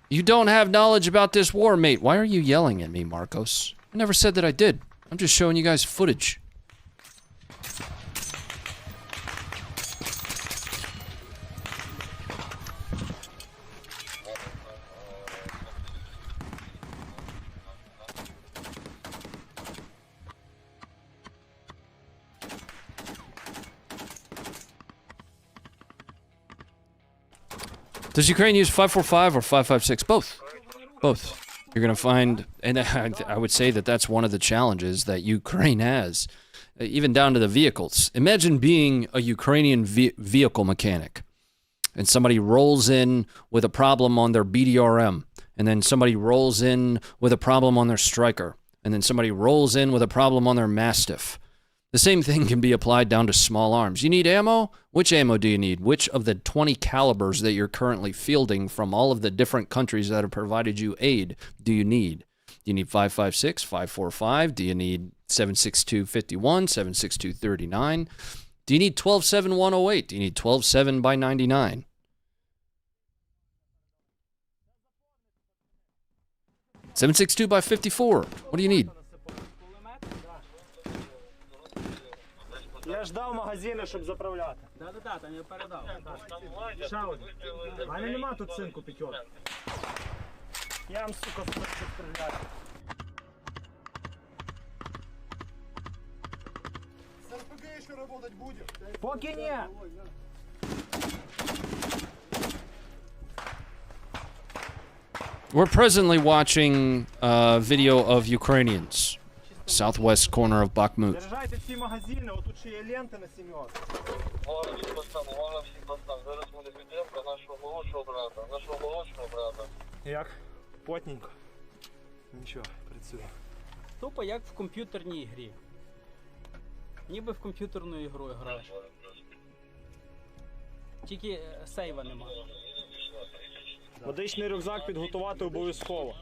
You don't have knowledge about this war, mate. Why are you yelling at me, Marcos? I never said that I did. I'm just showing you guys footage. Does Ukraine use 545 or 556? Both. Both. You're going to find, and I would say that that's one of the challenges that Ukraine has, even down to the vehicles. Imagine being a Ukrainian vehicle mechanic, and somebody rolls in with a problem on their BDRM, and then somebody rolls in with a problem on their Striker, and then somebody rolls in with a problem on their Mastiff. The same thing can be applied down to small arms. You need ammo? Which ammo do you need? Which of the 20 calibers that you're currently fielding from all of the different countries that have provided you aid do you need? Do you need 5.56, 5.45? Do you need 7.62 51, 7.62 39? Do you need 12.7 108? Do you need 12.7 by 99? .762 by 54. What do you need? Я ж дав магазини, щоб заправляти. Да, там я передав. Ще один. У мене нема тут цинку п'ятьох. Я вам, сука, стріляю. С РПГ еще работать будем? Поки ні. We're presently watching a video of Ukrainians, southwest corner of Bakhmut. Заряджайте всі магазини, отут ще є ленти на сім'ятку. Увага всім постам. Зараз буде підтримка нашого молодшого брата. Як? Потненько. Нічого, працює. Тупо як в комп'ютерній грі. Ніби в комп'ютерну ігру граєш. Тільки сейва немає. Медичний рюкзак підготувати обов'язково.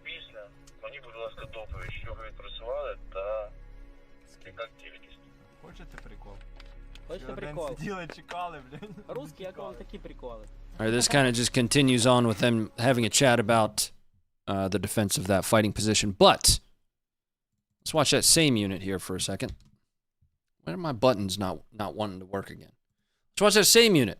Після, мені, будь ласка, доповідь, що ви відпрацювали та яка кількість. Хочете прикол? Хочете прикол? Сиділи, чекали, блін. Русські, як вам такі приколи? All right, this kind of just continues on with them having a chat about the defense of that fighting position. But let's watch that same unit here for a second. Why are my buttons not wanting to work again? Let's watch that same unit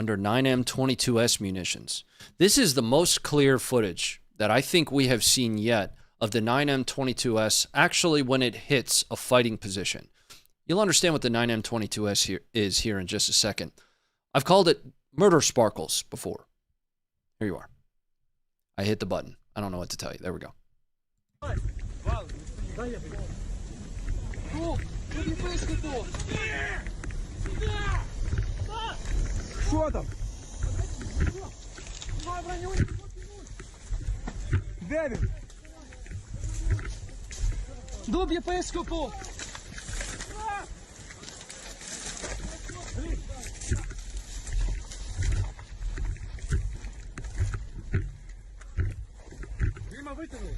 under 9M22S munitions. This is the most clear footage that I think we have seen yet of the 9M22S actually when it hits a fighting position. You'll understand what the 9M22S is here in just a second. I've called it murder sparkles before. Here you are. I hit the button. I don't know what to tell you. There we go. Что там? Де він? Дуб єпископу! Дима витягнув.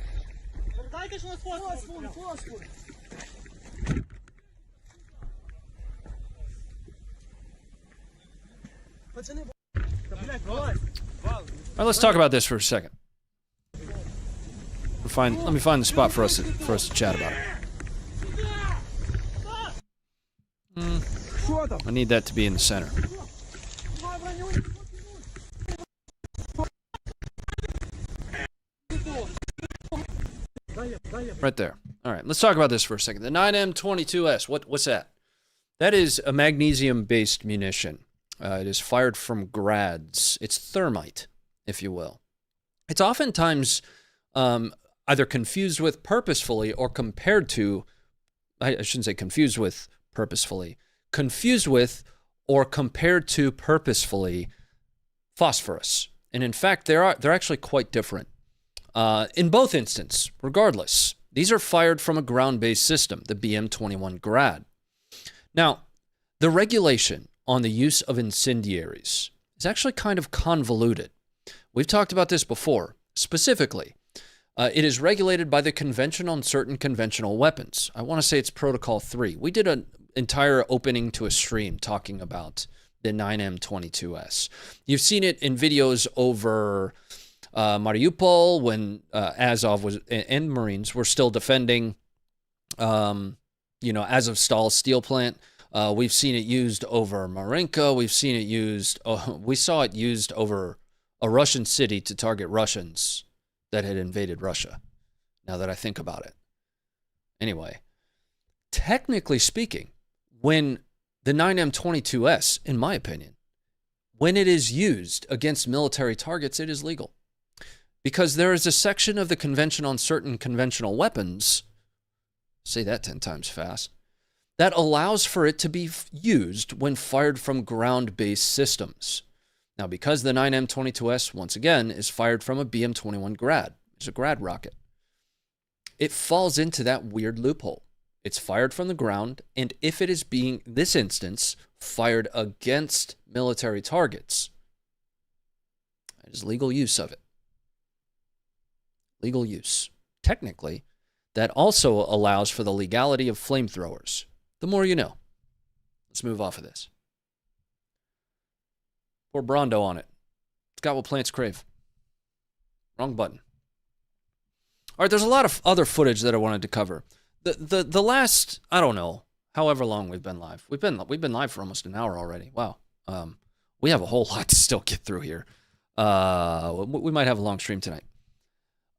Дайте ж у нас фосфор! Пацани, All right, let's talk about this for a second. Let me find the spot for us to chat about it. Що там? I need that to be in the center. Right there. All right, let's talk about this for a second. The 9M22S, what's that? That is a magnesium-based munition. It is fired from grads. It's thermite, if you will. It's oftentimes either confused with purposefully or compared to, I shouldn't say confused with purposefully, confused with or compared to purposefully phosphorus. And in fact, they're actually quite different. In both instances, regardless, these are fired from a ground-based system, the BM-21 Grad. Now, the regulation on the use of incendiaries is actually kind of convoluted. We've talked about this before. Specifically, it is regulated by the Convention on Certain Conventional Weapons. I want to say it's Protocol 3. We did an entire opening to a stream talking about the 9M22S. You've seen it in videos over Mariupol when Azov was and Marines were still defending, Azovstal steel plant. We've seen it used over Marinka. We've seen it used. We saw it used over a Russian city to target Russians that had invaded Russia. Now that I think about it. Anyway, technically speaking, when the 9M22S, in my opinion, when it is used against military targets, it is legal. Because there is a section of the Convention on Certain Conventional Weapons, say that 10 times fast, that allows for it to be used when fired from ground-based systems. Now, because the 9M22S, once again, is fired from a BM-21 Grad, it's a Grad rocket, it falls into that weird loophole. It's fired from the ground, and if it is being, this instance, fired against military targets, it is legal use of it. Legal use. Technically, that also allows for the legality of flamethrowers. The more you know. Let's move off of this. Pour Brondo on it. It's got what plants crave. Wrong button. All right, there's a lot of other footage that I wanted to cover. The last, I don't know, however long we've been live. We've been live for almost an hour already. Wow. We have a whole lot to still get through here. We might have a long stream tonight.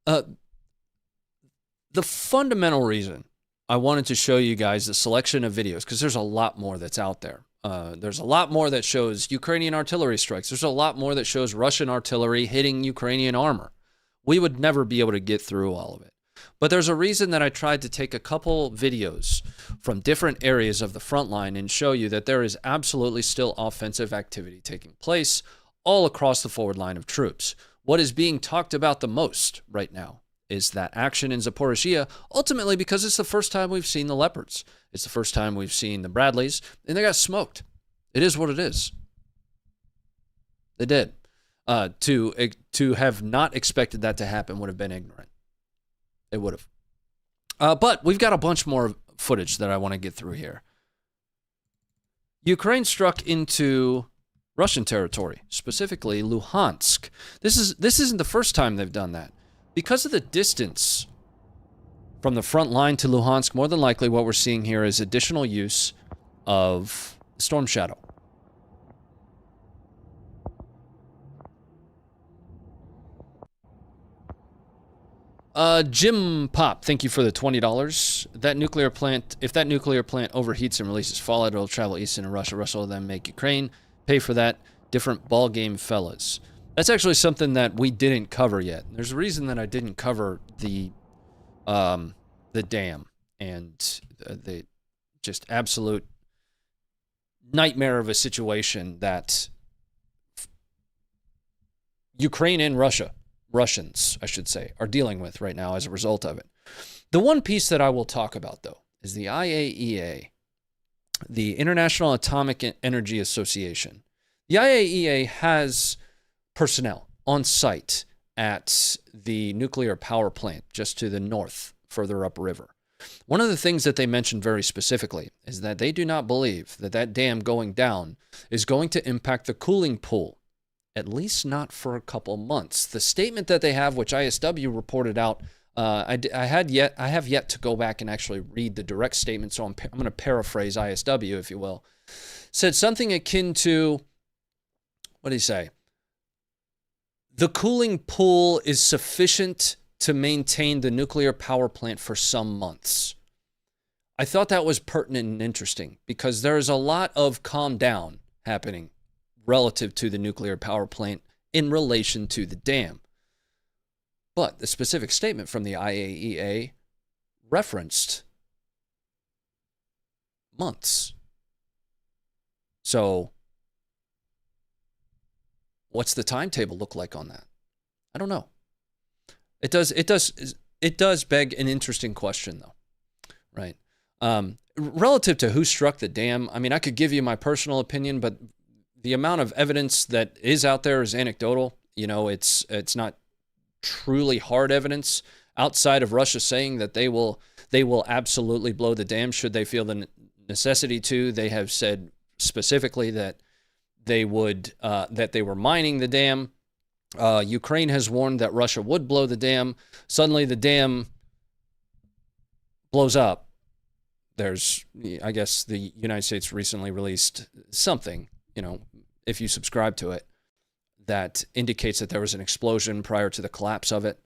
The fundamental reason I wanted to show you guys the selection of videos, because there's a lot more that's out there. There's a lot more that shows Ukrainian artillery strikes. There's a lot more that shows Russian artillery hitting Ukrainian armor. We would never be able to get through all of it. But there's a reason that I tried to take a couple videos from different areas of the front line and show you that there is absolutely still offensive activity taking place all across the forward line of troops. What is being talked about the most right now is that action in Zaporizhzhia, ultimately because it's the first time we've seen the Leopards. It's the first time we've seen the Bradleys, and they got smoked. It is what it is. They did. To have not expected that to happen would have been ignorant. It would have. But we've got a bunch more footage that I want to get through here. Ukraine struck into Russian territory, specifically Luhansk. This isn't the first time they've done that. Because of the distance from the front line to Luhansk, more than likely what we're seeing here is additional use of Storm Shadow. Jim Pop, thank you for the $20. That nuclear plant, if that nuclear plant overheats and releases fallout, it'll travel east into Russia. Russia will then make Ukraine pay for that. Different ball game, fellas. That's actually something that we didn't cover yet. There's a reason that I didn't cover the dam and the just absolute nightmare of a situation that Ukraine and Russians, I should say, are dealing with right now as a result of it. The one piece that I will talk about, though, is the IAEA, the International Atomic Energy Association. The IAEA has personnel on site at the nuclear power plant just to the north, further upriver. One of the things that they mentioned very specifically is that they do not believe that that dam going down is going to impact the cooling pool, at least not for a couple months. The statement that they have, which ISW reported out, I have yet to go back and actually read the direct statement, so I'm going to paraphrase ISW, if you will, said something akin to, what did he say? The cooling pool is sufficient to maintain the nuclear power plant for some months. I thought that was pertinent and interesting because there is a lot of calm down happening relative to the nuclear power plant in relation to the dam. But the specific statement from the IAEA referenced months. So what's the timetable look like on that? I don't know. It does beg an interesting question, though, right? Relative to who struck the dam, I mean, I could give you my personal opinion, but the amount of evidence that is out there is anecdotal. You know, it's not truly hard evidence outside of Russia saying that they will absolutely blow the dam should they feel the necessity to. They have said specifically that they would that they were mining the dam. Ukraine has warned that Russia would blow the dam. Suddenly the dam blows up. There's, I guess, the United States recently released something, you know, if you subscribe to it, that indicates that there was an explosion prior to the collapse of it.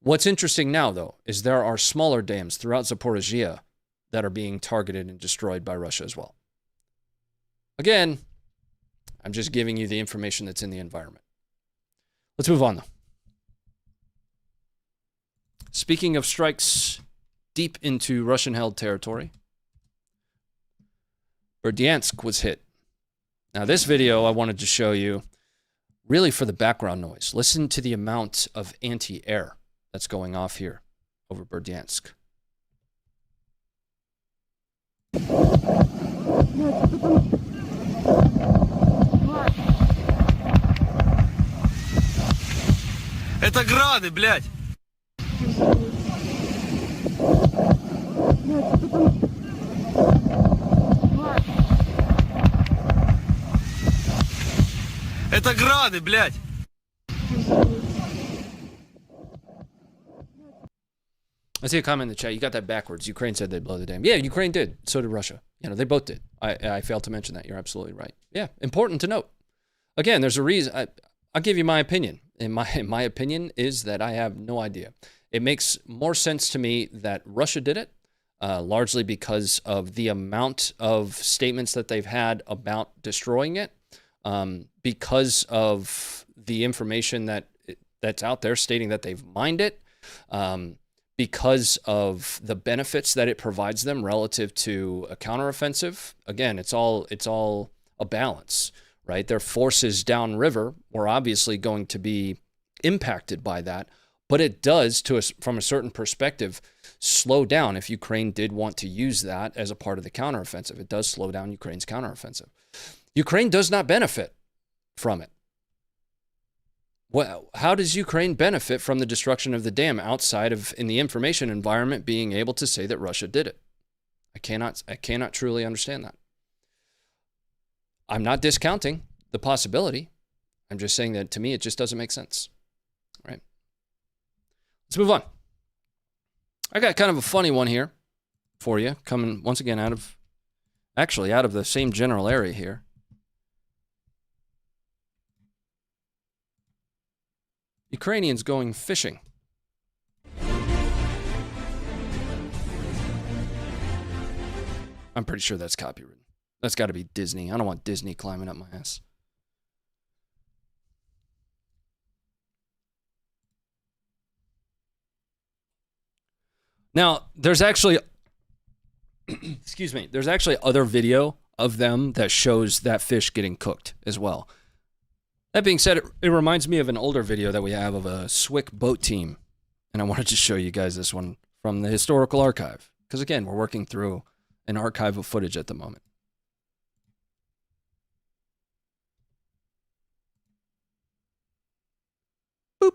What's interesting now, though, is there are smaller dams throughout Zaporizhzhia that are being targeted and destroyed by Russia as well. Again, I'm just giving you the information that's in the environment. Let's move on, though. Speaking of strikes deep into Russian-held territory, Berdyansk was hit. Now, this video I wanted to show you really for the background noise. Listen to the amount of anti-air that's going off here over Berdyansk. Это грады, блядь! Это грады, блядь! see a comment in the chat. You got that backwards. Ukraine said they'd blow the dam. Yeah, Ukraine did. So did Russia. You know, they both did. I failed to mention that. You're absolutely right. Yeah, important to note. Again, there's a reason. I'll give you my opinion. And my opinion is that I have no idea. It makes more sense to me that Russia did it, largely because of the amount of statements that they've had about destroying it, because of the information that's out there stating that they've mined it, because of the benefits that it provides them relative to a counteroffensive. Again, it's all a balance, right? Their forces downriver were obviously going to be impacted by that, but it does, from a certain perspective, slow down. If Ukraine did want to use that as a part of the counteroffensive, it does slow down Ukraine's counteroffensive. Ukraine does not benefit from it. Well, how does Ukraine benefit from the destruction of the dam outside of, in the information environment, being able to say that Russia did it? I cannot truly understand that. I'm not discounting the possibility. I'm just saying that to me, it just doesn't make sense. Right? Let's move on. I got kind of a funny one here for you, coming once again out of the same general area here. Ukrainians going fishing. I'm pretty sure that's copywritten. That's got to be Disney. I don't want Disney climbing up my ass. Now, there's actually, excuse me, there's actually other video of them that shows that fish getting cooked as well. That being said, it reminds me of an older video that we have of a Swick boat team. And I wanted to show you guys this one from the historical archive. Because again, we're working through an archive of footage at the moment. Boop.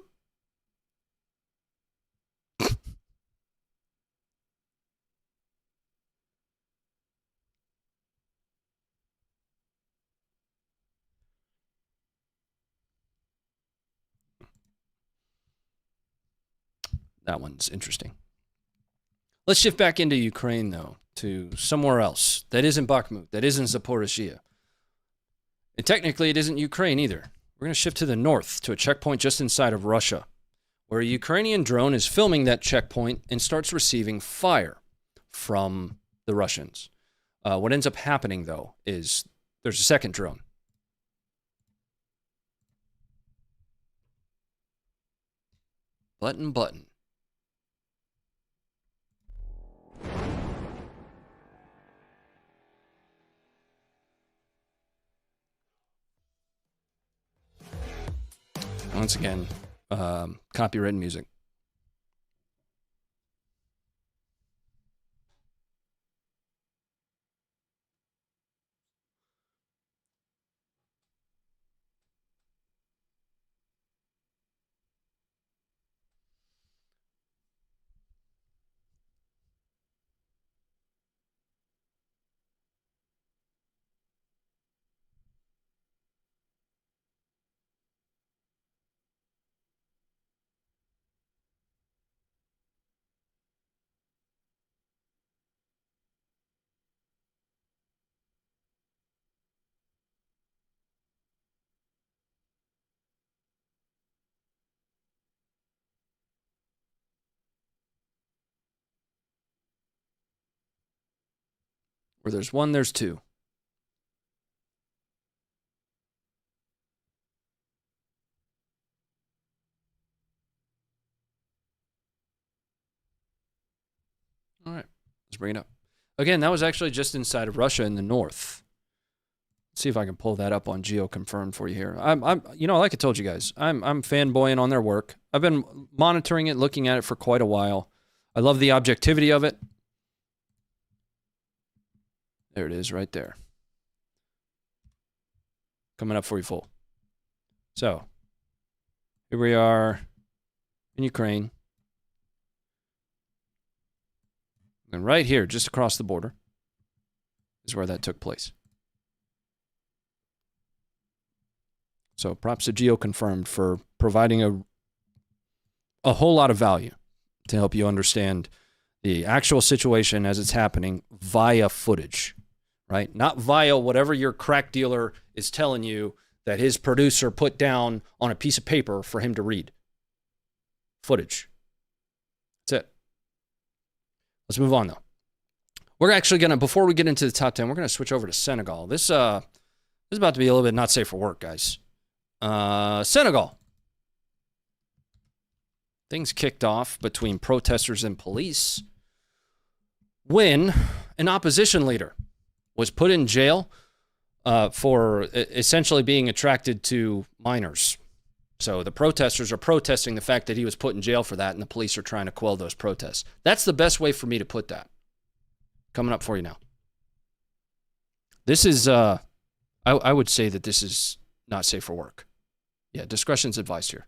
That one's interesting. Let's shift back into Ukraine, though, to somewhere else. That isn't Bakhmut. That isn't Zaporizhzhia. And technically, it isn't Ukraine either. We're going to shift to the north, to a checkpoint just inside of Russia, where a Ukrainian drone is filming that checkpoint and starts receiving fire from the Russians. What ends up happening, though, is there's a second drone. Button. Once again, copyrighted music. Where there's one, there's two. All right, let's bring it up. Again, that was actually just inside of Russia in the north. Let's see if I can pull that up on Geoconfirmed for you here. You know, like I told you guys, I'm fanboying on their work. I've been monitoring it, looking at it for quite a while. I love the objectivity of it. There it is right there. Coming up for you full. So, here we are in Ukraine. And right here, just across the border, is where that took place. So, props to Geoconfirmed for providing a whole lot of value to help you understand the actual situation as it's happening via footage, right? Not via whatever your crack dealer is telling you that his producer put down on a piece of paper for him to read. Footage. That's it. Let's move on, though. We're actually going to, before we get into the top 10, we're going to switch over to Senegal. This is about to be a little bit not safe for work, guys. Senegal. Things kicked off between protesters and police when an opposition leader was put in jail for essentially being attracted to minors. So the protesters are protesting the fact that he was put in jail for that, and the police are trying to quell those protests. That's the best way for me to put that. Coming up for you now. This is, I would say that this is not safe for work. Yeah, discretion's advised here.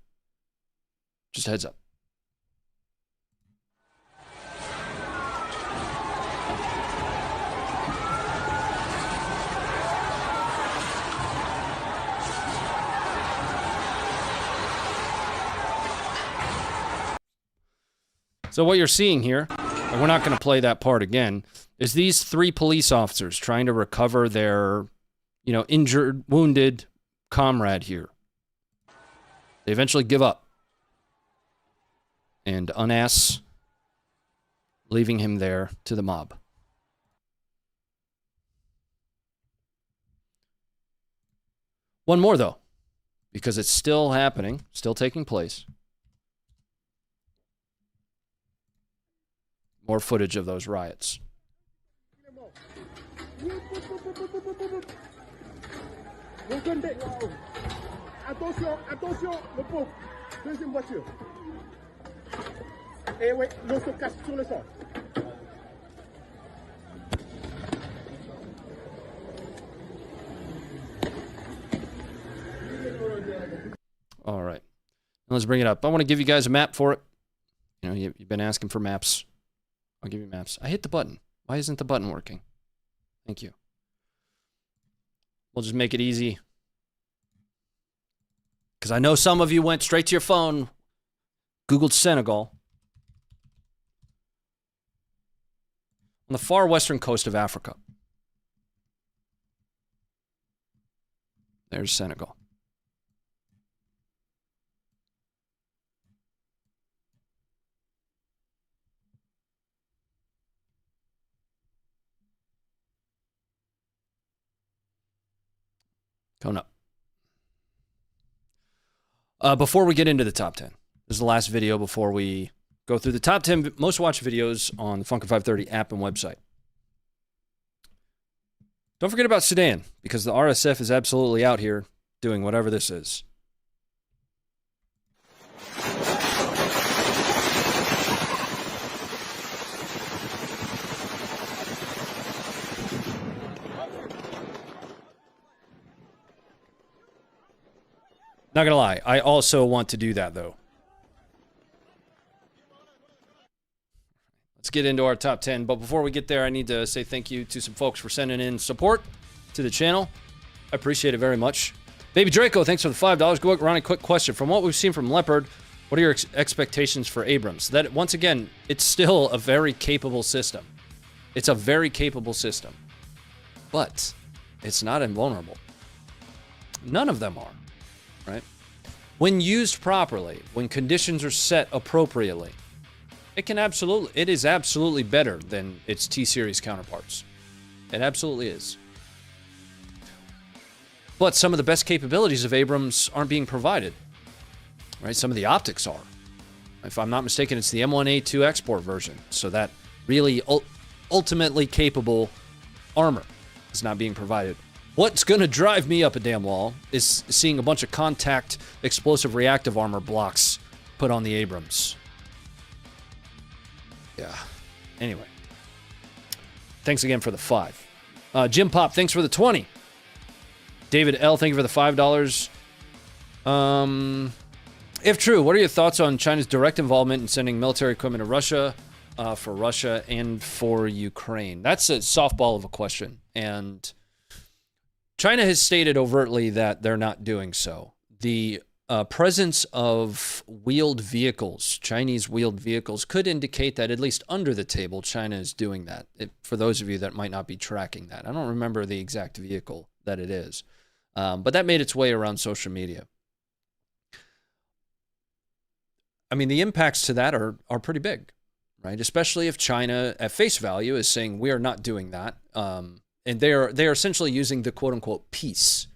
Just a heads up. So what you're seeing here, and we're not going to play that part again, is these three police officers trying to recover their, injured, wounded comrade here. They eventually give up and unass, leaving him there to the mob. One more, though, because it's still happening, still taking place. More footage of those riots. Attention, attention, le pauvre. Deuxième voiture. Et oui, l'eau se cache sur le sol. All right. Let's bring it up. I want to give you guys a map for it. You've been asking for maps. I'll give you maps. I hit the button. Why isn't the button working? Thank you. We'll just make it easy. Because I know some of you went straight to your phone, Googled Senegal. On the far western coast of Africa. There's Senegal. Coming up. Before we get into the top 10, this is the last video before we go through the top 10 most watched videos on the Funkin' 530 app and website. Don't forget about Sudan, because the RSF is absolutely out here doing whatever this is. Not gonna lie, I also want to do that, though. Let's get into our top 10, but before we get there, I need to say thank you to some folks for sending in support to the channel. I appreciate it very much. Baby Draco, thanks for the $5. Go, Ronnie, quick question. From what we've seen from Leopard, what are your expectations for Abrams? That, once again, it's still a very capable system. It's a very capable system. But it's not invulnerable. None of them are. Right? When used properly, when conditions are set appropriately, it is absolutely better than its T-Series counterparts. It absolutely is. But some of the best capabilities of Abrams aren't being provided. Right? Some of the optics are. If I'm not mistaken, it's the M1A2 export version. So that really ultimately capable armor is not being provided. What's going to drive me up a damn wall is seeing a bunch of contact explosive reactive armor blocks put on the Abrams. Yeah. Anyway. Thanks again for the 5. Jim Pop, thanks for the 20. David L, thank you for the $5. If true, what are your thoughts on China's direct involvement in sending military equipment to Russia, for Russia and for Ukraine? That's a softball of a question. And China has stated overtly that they're not doing so. The presence of wheeled vehicles, Chinese wheeled vehicles, could indicate that at least under the table, China is doing that. For those of you that might not be tracking that. I don't remember the exact vehicle that it is. But that made its way around social media. I mean, the impacts to that are pretty big, right? Especially if China, at face value, is saying we are not doing that. And they are essentially using the quote-unquote peace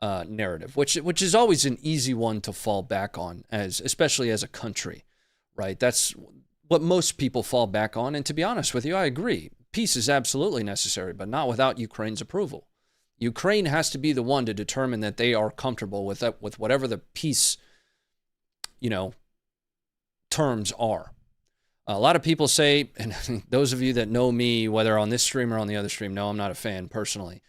narrative, which is always an easy one to fall back on, especially as a country, right? That's what most people fall back on. And to be honest with you, I agree. Peace is absolutely necessary, but not without Ukraine's approval. Ukraine has to be the one to determine that they are comfortable with that, with whatever the peace, terms are. A lot of people say, and those of you that know me, whether on this stream or on the other stream, know I'm not a fan personally,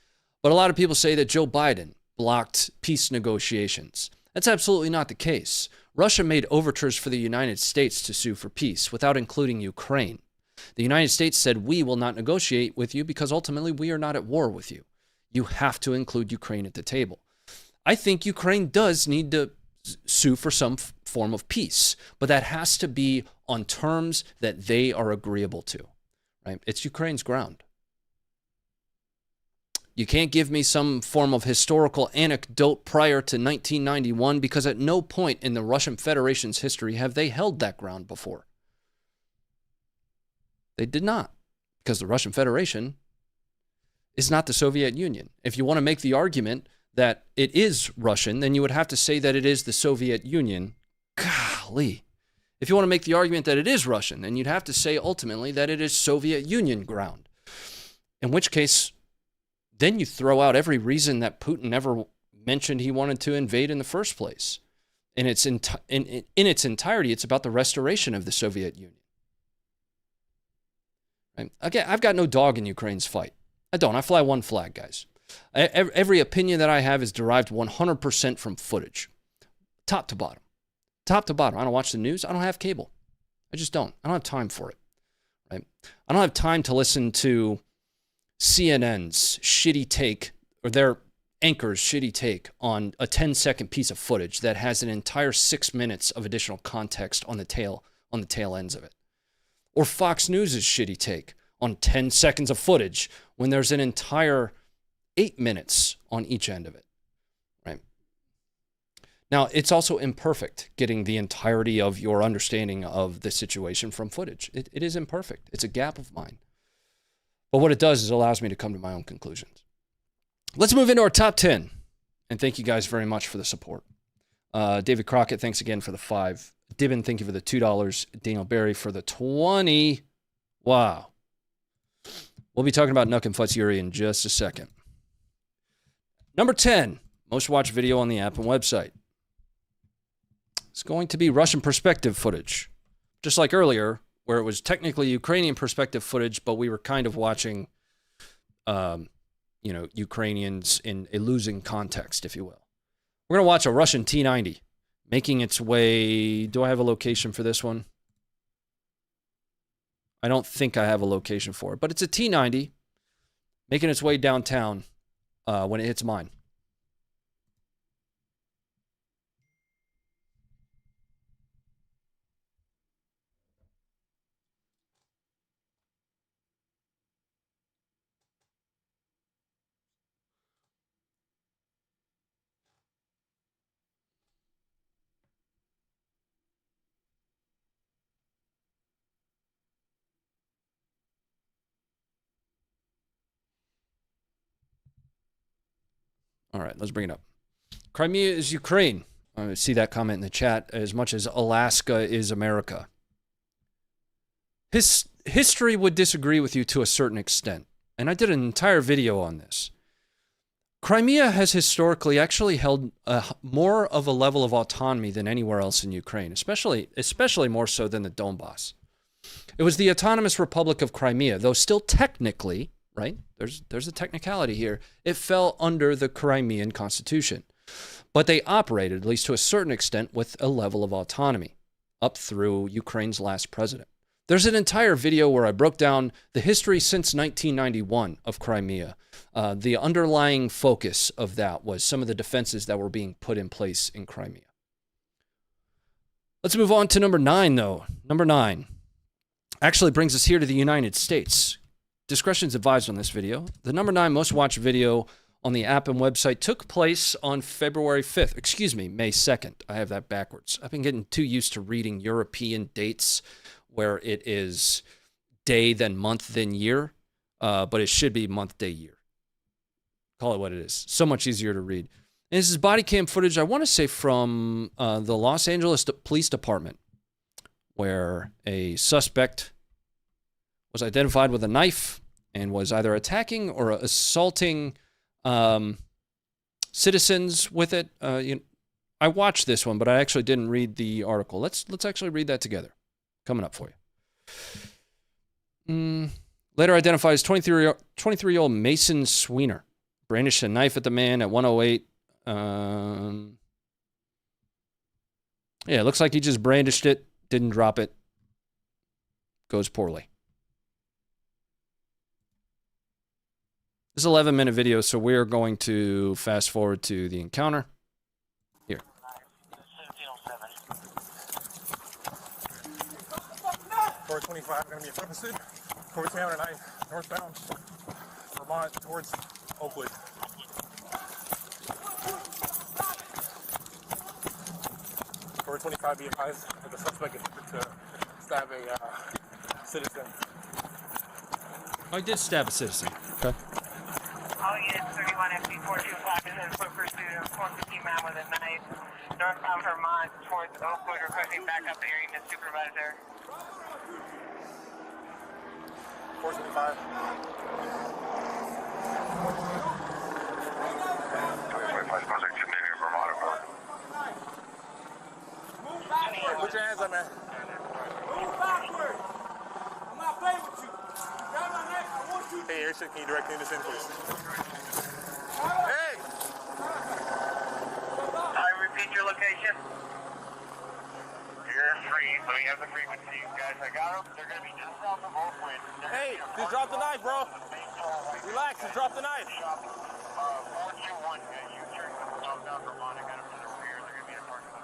but a lot of people say that Joe Biden blocked peace negotiations. That's absolutely not the case. Russia made overtures for the United States to sue for peace without including Ukraine. The United States said, we will not negotiate with you because ultimately we are not at war with you. You have to include Ukraine at the table. I think Ukraine does need to sue for some form of peace, but that has to be on terms that they are agreeable to, right? It's Ukraine's ground. You can't give me some form of historical anecdote prior to 1991 because at no point in the Russian Federation's history have they held that ground before. They did not, because the Russian Federation is not the Soviet Union. If you want to make the argument that it is Russian, then you would have to say that it is the Soviet Union. Golly. If you want to make the argument that it is Russian, then you'd have to say ultimately that it is Soviet Union ground. In which case, then you throw out every reason that Putin ever mentioned he wanted to invade in the first place. In its entirety, it's about the restoration of the Soviet Union. Right? Again, I've got no dog in Ukraine's fight. I don't. I fly one flag, guys. Every opinion that I have is derived 100% from footage. Top to bottom. Top to bottom. I don't watch the news. I don't have cable. I just don't. I don't have time for it. Right? I don't have time to listen to CNN's shitty take, or their anchor's shitty take on a 10-second piece of footage that has an entire 6 minutes of additional context on the tail ends of it. Or Fox News' shitty take on 10 seconds of footage when there's an entire 8 minutes on each end of it, right? Now, it's also imperfect getting the entirety of your understanding of the situation from footage. It is imperfect. It's a gap of mine. But what it does is it allows me to come to my own conclusions. Let's move into our top 10. And thank you guys very much for the support. David Crockett, thanks again for the 5. Dibben, thank you for the $2. Daniel Berry for the 20. Wow. We'll be talking about Nuk and Futsuri in just a second. Number 10, most watched video on the app and website. It's going to be Russian perspective footage. Just like earlier, where it was technically Ukrainian perspective footage, but we were kind of watching, Ukrainians in a losing context, if you will. We're going to watch a Russian T-90 making its way. Do I have a location for this one? I don't think I have a location for it, but it's a T-90 making its way downtown when it hits mine. All right, let's bring it up. Crimea is Ukraine. I see that comment in the chat, as much as Alaska is America. History would disagree with you to a certain extent, and I did an entire video on this. Crimea has historically actually held more of a level of autonomy than anywhere else in Ukraine, especially more so than the Donbass. It was the Autonomous Republic of Crimea, though still technically, right? There's a technicality here. It fell under the Crimean Constitution. But they operated, at least to a certain extent, with a level of autonomy up through Ukraine's last president. There's an entire video where I broke down the history since 1991 of Crimea. The underlying focus of that was some of the defenses that were being put in place in Crimea. Let's move on to number 9, though. Number 9 actually brings us here to the United States. Discretion's advised on this video. The number 9 most watched video on the app and website took place on February 5th. Excuse me, May 2nd. I have that backwards. I've been getting too used to reading European dates where it is day, then month, then year. But it should be month, day, year. Call it what it is. So much easier to read. And this is body cam footage, I want to say, from the Los Angeles Police Department, where a suspect was identified with a knife and was either attacking or assaulting citizens with it. I watched this one, but I actually didn't read the article. Let's actually read that together. Coming up for you. Later identified as 23-year-old Mason Sweener. Brandished a knife at the man at 108. Yeah, it looks like he just brandished it, didn't drop it. Goes poorly. This is an 11-minute video, so we're going to fast forward to the encounter. Here. 425, going to be a purpose. 429, northbound, Vermont, towards Oakwood. 425, be advised that the suspect is to stab a citizen. Oh, he did stab a citizen. Okay. All units 31 FP 425 is in foot pursuit of 450 man with a knife. Northbound Vermont towards Oakwood, requesting backup area unit supervisor. 425. Put your hands up, man. Move backward. I'm not playing with you. Grab my neck. I want you. Hey, Airship, can you direct me to this in, please? Hey! I repeat your location. You're free, so you have the frequency. Guys, I got them. They're going to be just south of Oakwood. Hey, just drop the knife, bro. Relax, just drop the knife. 421, U-turn southbound Vermont. I got them to the rear. They're going to be in a parking lot.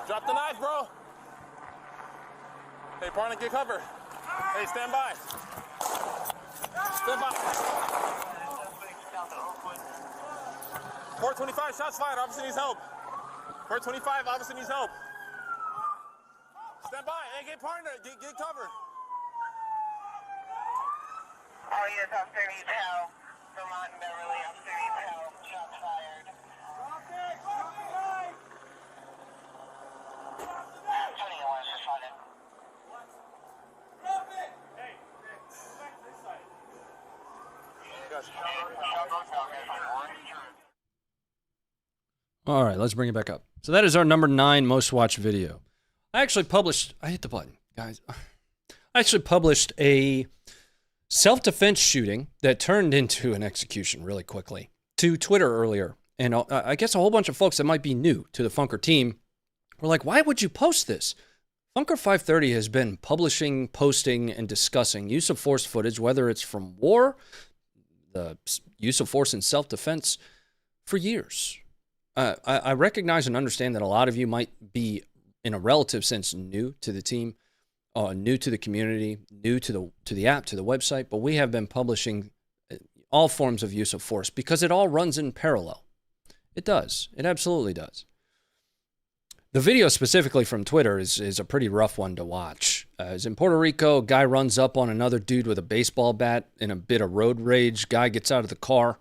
Drop the knife, bro. Hey, partner, get cover. Hey, stand by. Stand by. 425, shots fired. Officer needs help. 425, officer needs help. Stand by. Hey, get partner. Get cover. Oh, yes, officer needs help. Vermont and Beverly, officer needs help. Shots fired. All right, let's bring it back up. So that is our number 9 most watched video. I hit the button, guys. I actually published a self-defense shooting that turned into an execution really quickly to Twitter earlier. And I guess a whole bunch of folks that might be new to the Funker team were like, why would you post this? Funker 530 has been publishing, posting, and discussing use of force footage, whether it's from war, the use of force in self-defense, for years. I recognize and understand that a lot of you might be, in a relative sense, new to the team, new to the community, new to the app, to the website, but we have been publishing all forms of use of force because it all runs in parallel. It does. It absolutely does. The video specifically from Twitter is a pretty rough one to watch. It's in Puerto Rico. A guy runs up on another dude with a baseball bat in a bit of road rage. Guy gets out of the car,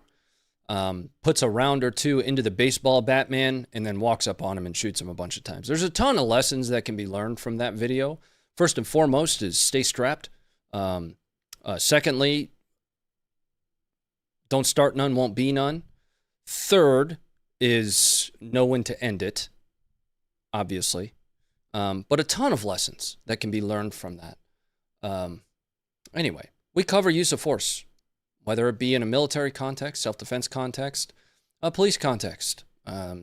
puts a round or two into the baseball bat man, and then walks up on him and shoots him a bunch of times. There's a ton of lessons that can be learned from that video. First and foremost is stay strapped. Secondly, don't start none, won't be none. Third is know when to end it, obviously. But a ton of lessons that can be learned from that. Anyway, we cover use of force, whether it be in a military context, self-defense context, a police context.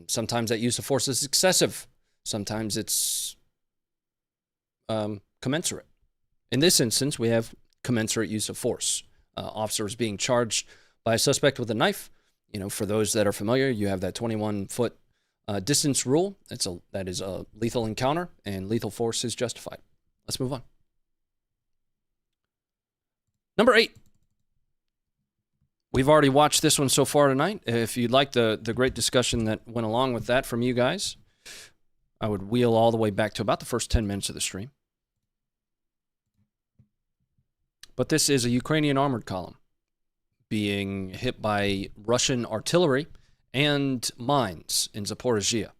Sometimes that use of force is excessive. Sometimes it's commensurate. In this instance, we have commensurate use of force. Officers being charged by a suspect with a knife. You know, for those that are familiar, you have that 21-foot Distance rule, that is a lethal encounter, and lethal force is justified. Let's move on. Number 8. We've already watched this one so far tonight. If you'd like the great discussion that went along with that from you guys, I would wheel all the way back to about the first 10 minutes of the stream. But this is a Ukrainian armored column being hit by Russian artillery and mines in Zaporizhzhia.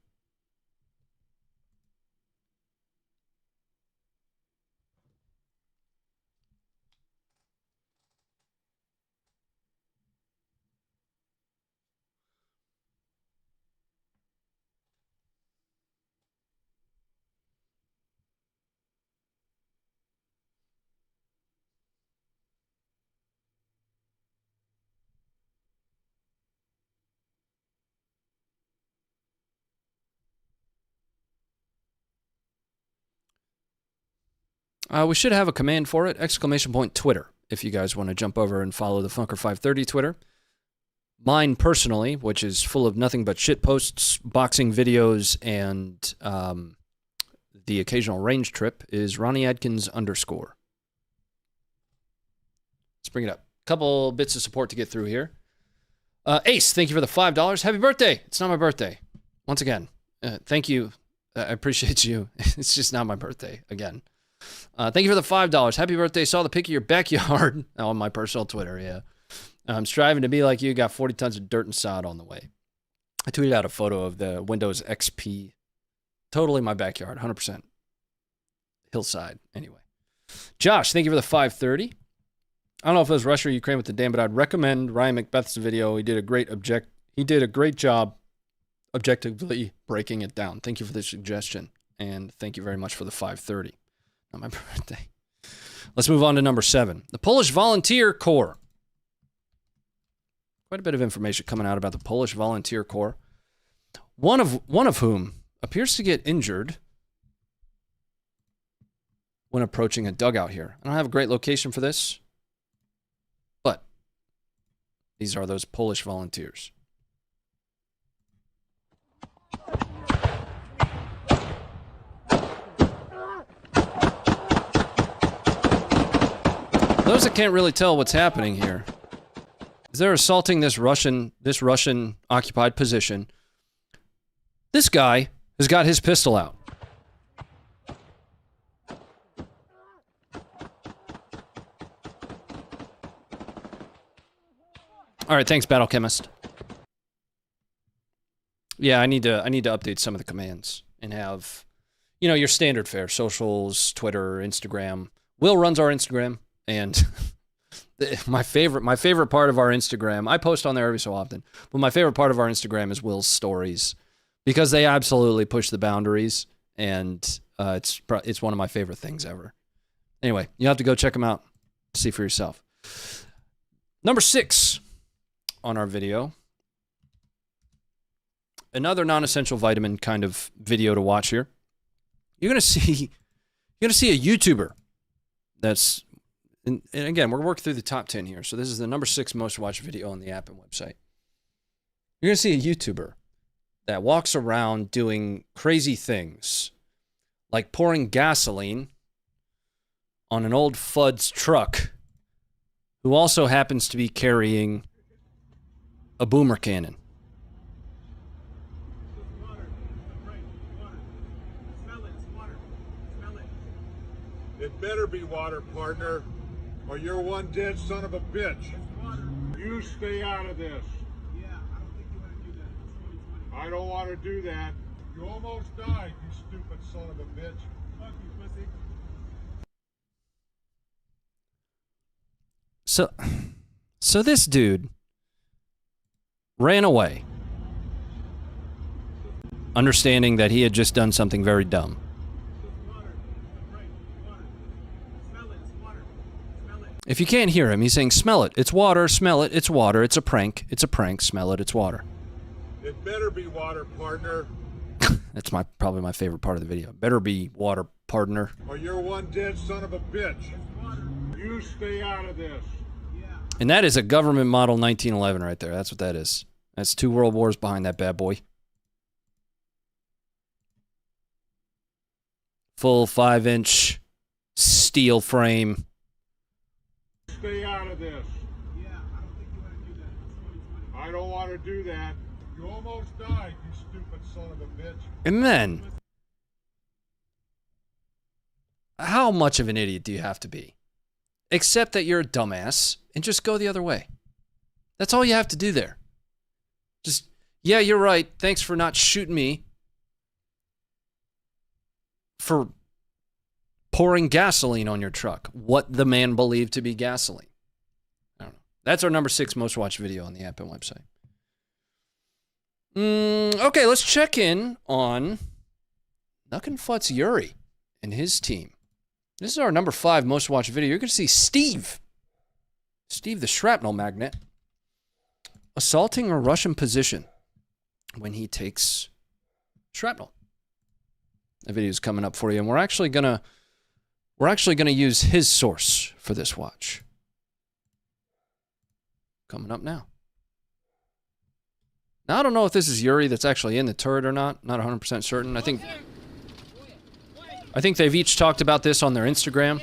We should have a command for it, !Twitter, if you guys want to jump over and follow the Funker530 Twitter. Mine personally, which is full of nothing but shit posts, boxing videos, and the occasional range trip, is RonnieAdkins_. Let's bring it up. Couple bits of support to get through here. Ace, thank you for the $5. Happy birthday. It's not my birthday. Once again, thank you. I appreciate you. It's just not my birthday again. Thank you for the $5. Happy birthday. Saw the pic of your backyard on my personal Twitter. Yeah. I'm striving to be like you. Got 40 tons of dirt and sod on the way. I tweeted out a photo of the Windows XP. Totally my backyard. 100%. Hillside. Anyway. Josh, thank you for the 530. I don't know if it was Russia or Ukraine with the dam, but I'd recommend Ryan Macbeth's video. He did a great job objectively breaking it down. Thank you for the suggestion. And thank you very much for the 530. Not my birthday. Let's move on to number 7. The Polish Volunteer Corps. Quite a bit of information coming out about the Polish Volunteer Corps. One of whom appears to get injured when approaching a dugout here. I don't have a great location for this, but these are those Polish volunteers. Those that can't really tell what's happening here is they're assaulting this Russian occupied position. This guy has got his pistol out. All right, thanks, Battle Chemist. Yeah, I need to update some of the commands and have, your standard fare, socials, Twitter, Instagram. Will runs our Instagram. And my favorite part of our Instagram, I post on there every so often, but my favorite part of our Instagram is Will's stories because they absolutely push the boundaries, and it's one of my favorite things ever. Anyway, you have to go check them out, see for yourself. Number 6 on our video, another non-essential vitamin kind of video to watch here. You're gonna see a YouTuber that's. And again, we're working through the top 10 here. So this is the number 6 most watched video on the app and website. You're going to see a YouTuber that walks around doing crazy things, like pouring gasoline on an old FUD's truck, who also happens to be carrying a boomer cannon. It better be water, partner, or you're one dead son of a bitch. You stay out of this. Yeah, I don't think you want to do that. It's 2020. I don't want to do that. You almost died, you stupid son of a bitch. Fuck you, pussy. So this dude ran away, understanding that he had just done something very dumb. If you can't hear him, he's saying, smell it, it's water, smell it, it's water, it's a prank, smell it, it's water. It better be water, partner. That's probably my favorite part of the video. Better be water, partner. Or you're one dead son of a bitch. You stay out of this. And that is a government model 1911 right there. That's what that is. That's 2 world wars behind that bad boy. Full 5-inch steel frame. Stay out of this. Yeah, I don't think you want to do that. I don't want to do that. You almost died, you stupid son of a bitch. And then, how much of an idiot do you have to be? Accept that you're a dumbass and just go the other way. That's all you have to do there. Just, yeah, you're right. Thanks for not shooting me for pouring gasoline on your truck. What the man believed to be gasoline. I don't know. That's our number 6 most watched video on the app and website. Okay, let's check in on Nuckenfut's Yuri and his team. This is our number 5 most watched video. You're going to see Steve the shrapnel magnet, assaulting a Russian position when he takes shrapnel. The video is coming up for you, and we're actually gonna use his source for this watch. Coming up now. Now, I don't know if this is Yuri that's actually in the turret or not. Not 100% certain. I think they've each talked about this on their Instagram.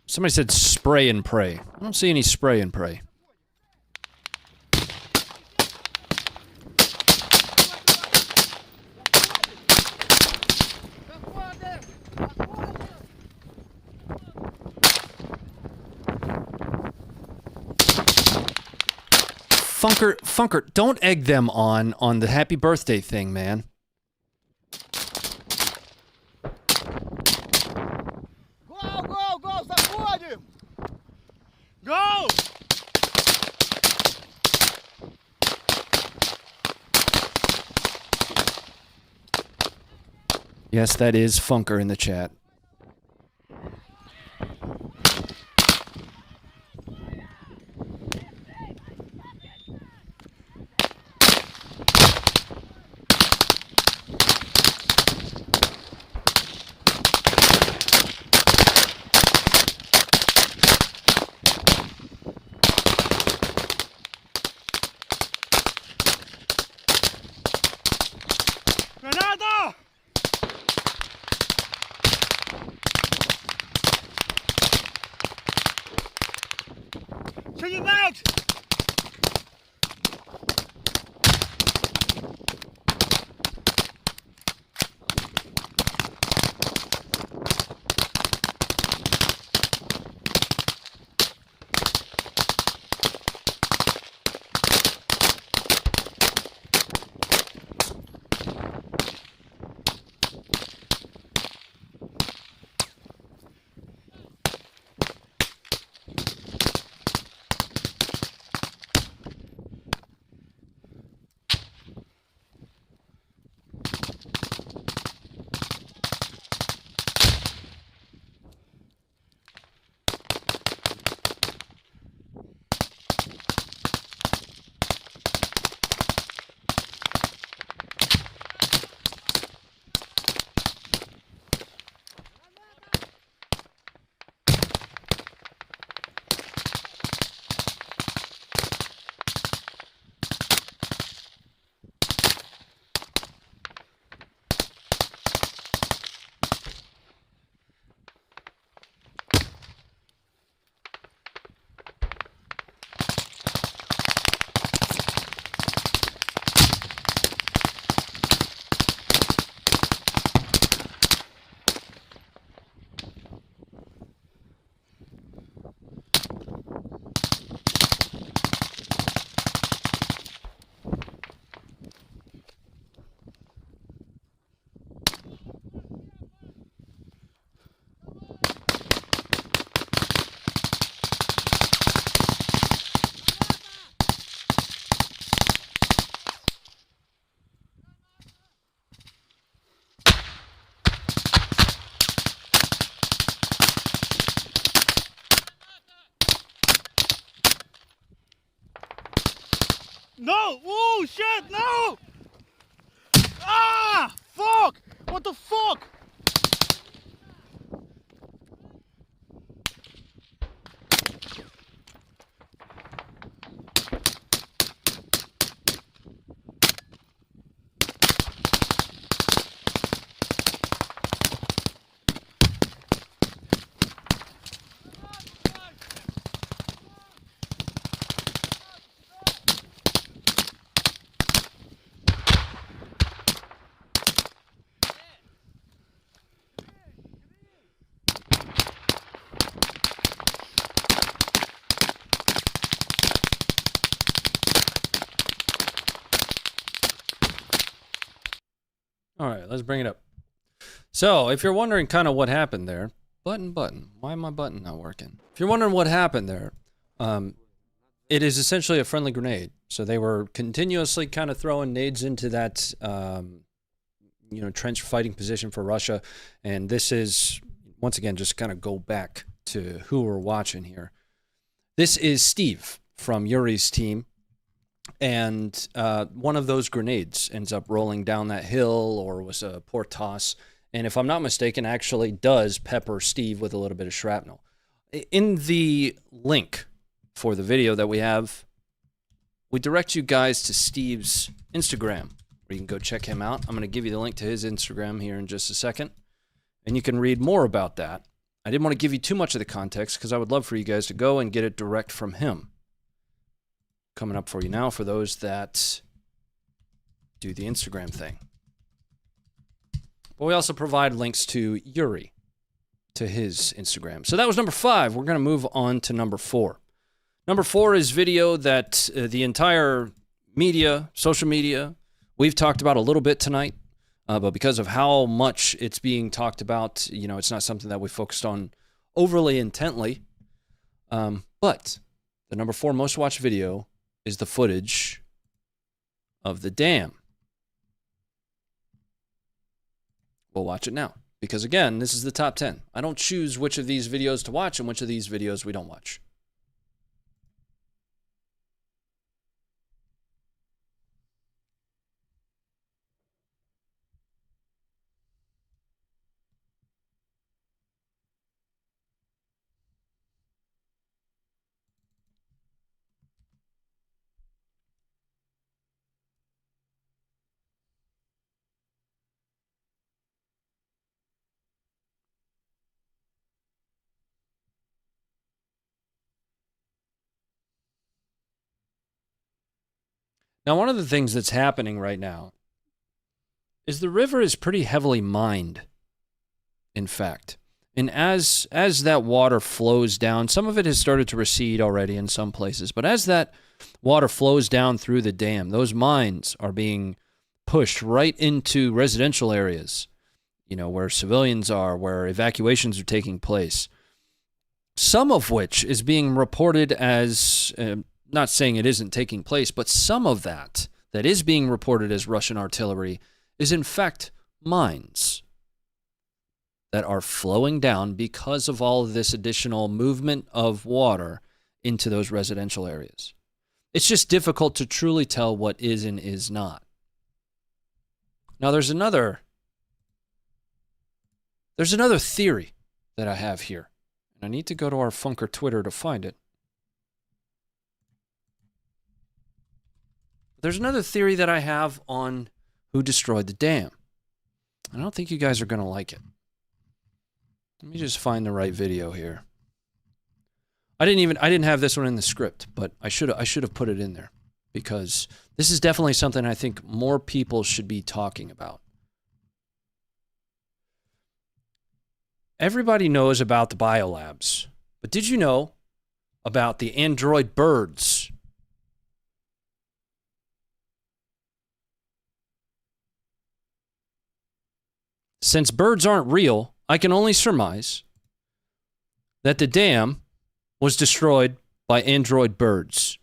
Somebody said spray and pray. I don't see any spray and pray. Funker, don't egg them on the happy birthday thing, man. Go! Yes, that is Funker in the chat. Granada! Changing bags! No! Oh shit! No! Ah! Fuck! What the fuck? All right, let's bring it up. So, if you're wondering kind of what happened there, button, why my button not working? If you're wondering what happened there, it is essentially a friendly grenade. So they were continuously kind of throwing nades into that, trench fighting position for Russia. And this is, once again, just kind of go back to who we're watching here. This is Steve from Yuri's team. And one of those grenades ends up rolling down that hill, or was a poor toss. And if I'm not mistaken, actually does pepper Steve with a little bit of shrapnel. In the link for the video that we have, we direct you guys to Steve's Instagram, where you can go check him out. I'm going to give you the link to his Instagram here in just a second, and you can read more about that. I didn't want to give you too much of the context because I would love for you guys to go and get it direct from him. Coming up for you now for those that do the Instagram thing. But we also provide links to Yuri, to his Instagram. So that was number 5. We're going to move on to number 4. Number 4 is video that the entire media, social media, we've talked about a little bit tonight. But because of how much it's being talked about, it's not something that we focused on overly intently. But the number 4 most watched video is the footage of the dam. We'll watch it now. Because again, this is the top 10. I don't choose which of these videos to watch and which of these videos we don't watch. Now, one of the things that's happening right now is the river is pretty heavily mined, in fact. And as that water flows down, some of it has started to recede already in some places, but as that water flows down through the dam, those mines are being pushed right into residential areas, where civilians are, where evacuations are taking place. Some of which is being reported as... not saying it isn't taking place, but some of that is being reported as Russian artillery is in fact mines that are flowing down because of all of this additional movement of water into those residential areas. It's just difficult to truly tell what is and is not. Now there's another theory that I have here. And I need to go to our Funker Twitter to find it. There's another theory that I have on who destroyed the dam. I don't think you guys are going to like it. Let me just find the right video here. I didn't have this one in the script, but I should have put it in there because this is definitely something I think more people should be talking about. Everybody knows about the biolabs, but did you know about the android birds? Since birds aren't real, I can only surmise that the dam was destroyed by android birds.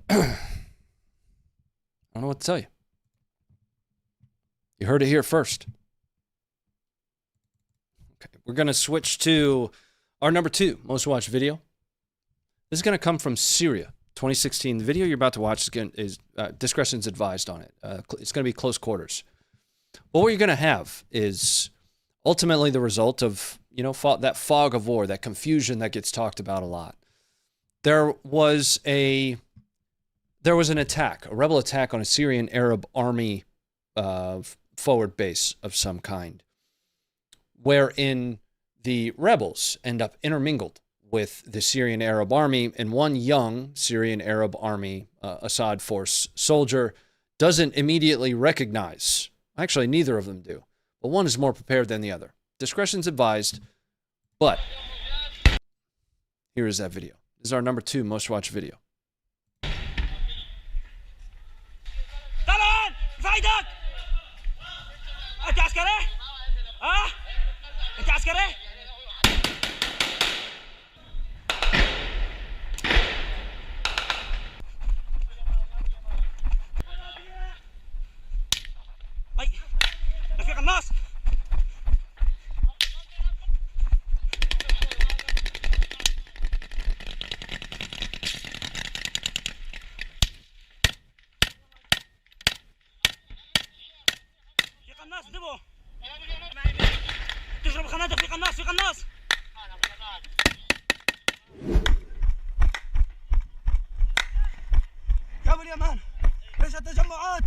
I don't know what to tell you. You heard it here first. Okay, we're going to switch to our number 2 most watched video. This is going to come from Syria, 2016. The video you're about to watch is discretion's advised on it. It's going to be close quarters. But what you're going to have is ultimately the result of, you know, that fog of war, that confusion that gets talked about a lot. There was an attack, a rebel attack on a Syrian Arab army forward base of some kind, wherein the rebels end up intermingled with the Syrian Arab army, and one young Syrian Arab army Assad force soldier doesn't immediately recognize, actually neither of them do, but one is more prepared than the other. Discretion's advised, but here is that video. This is our number 2 most watched video. طلعان في ايدك انت عسكري ها انت عسكري اي رفيق الناس قناص انتبهوا تجرب خنادق في قناص في قناص يا ابو اليمان ليش التجمعات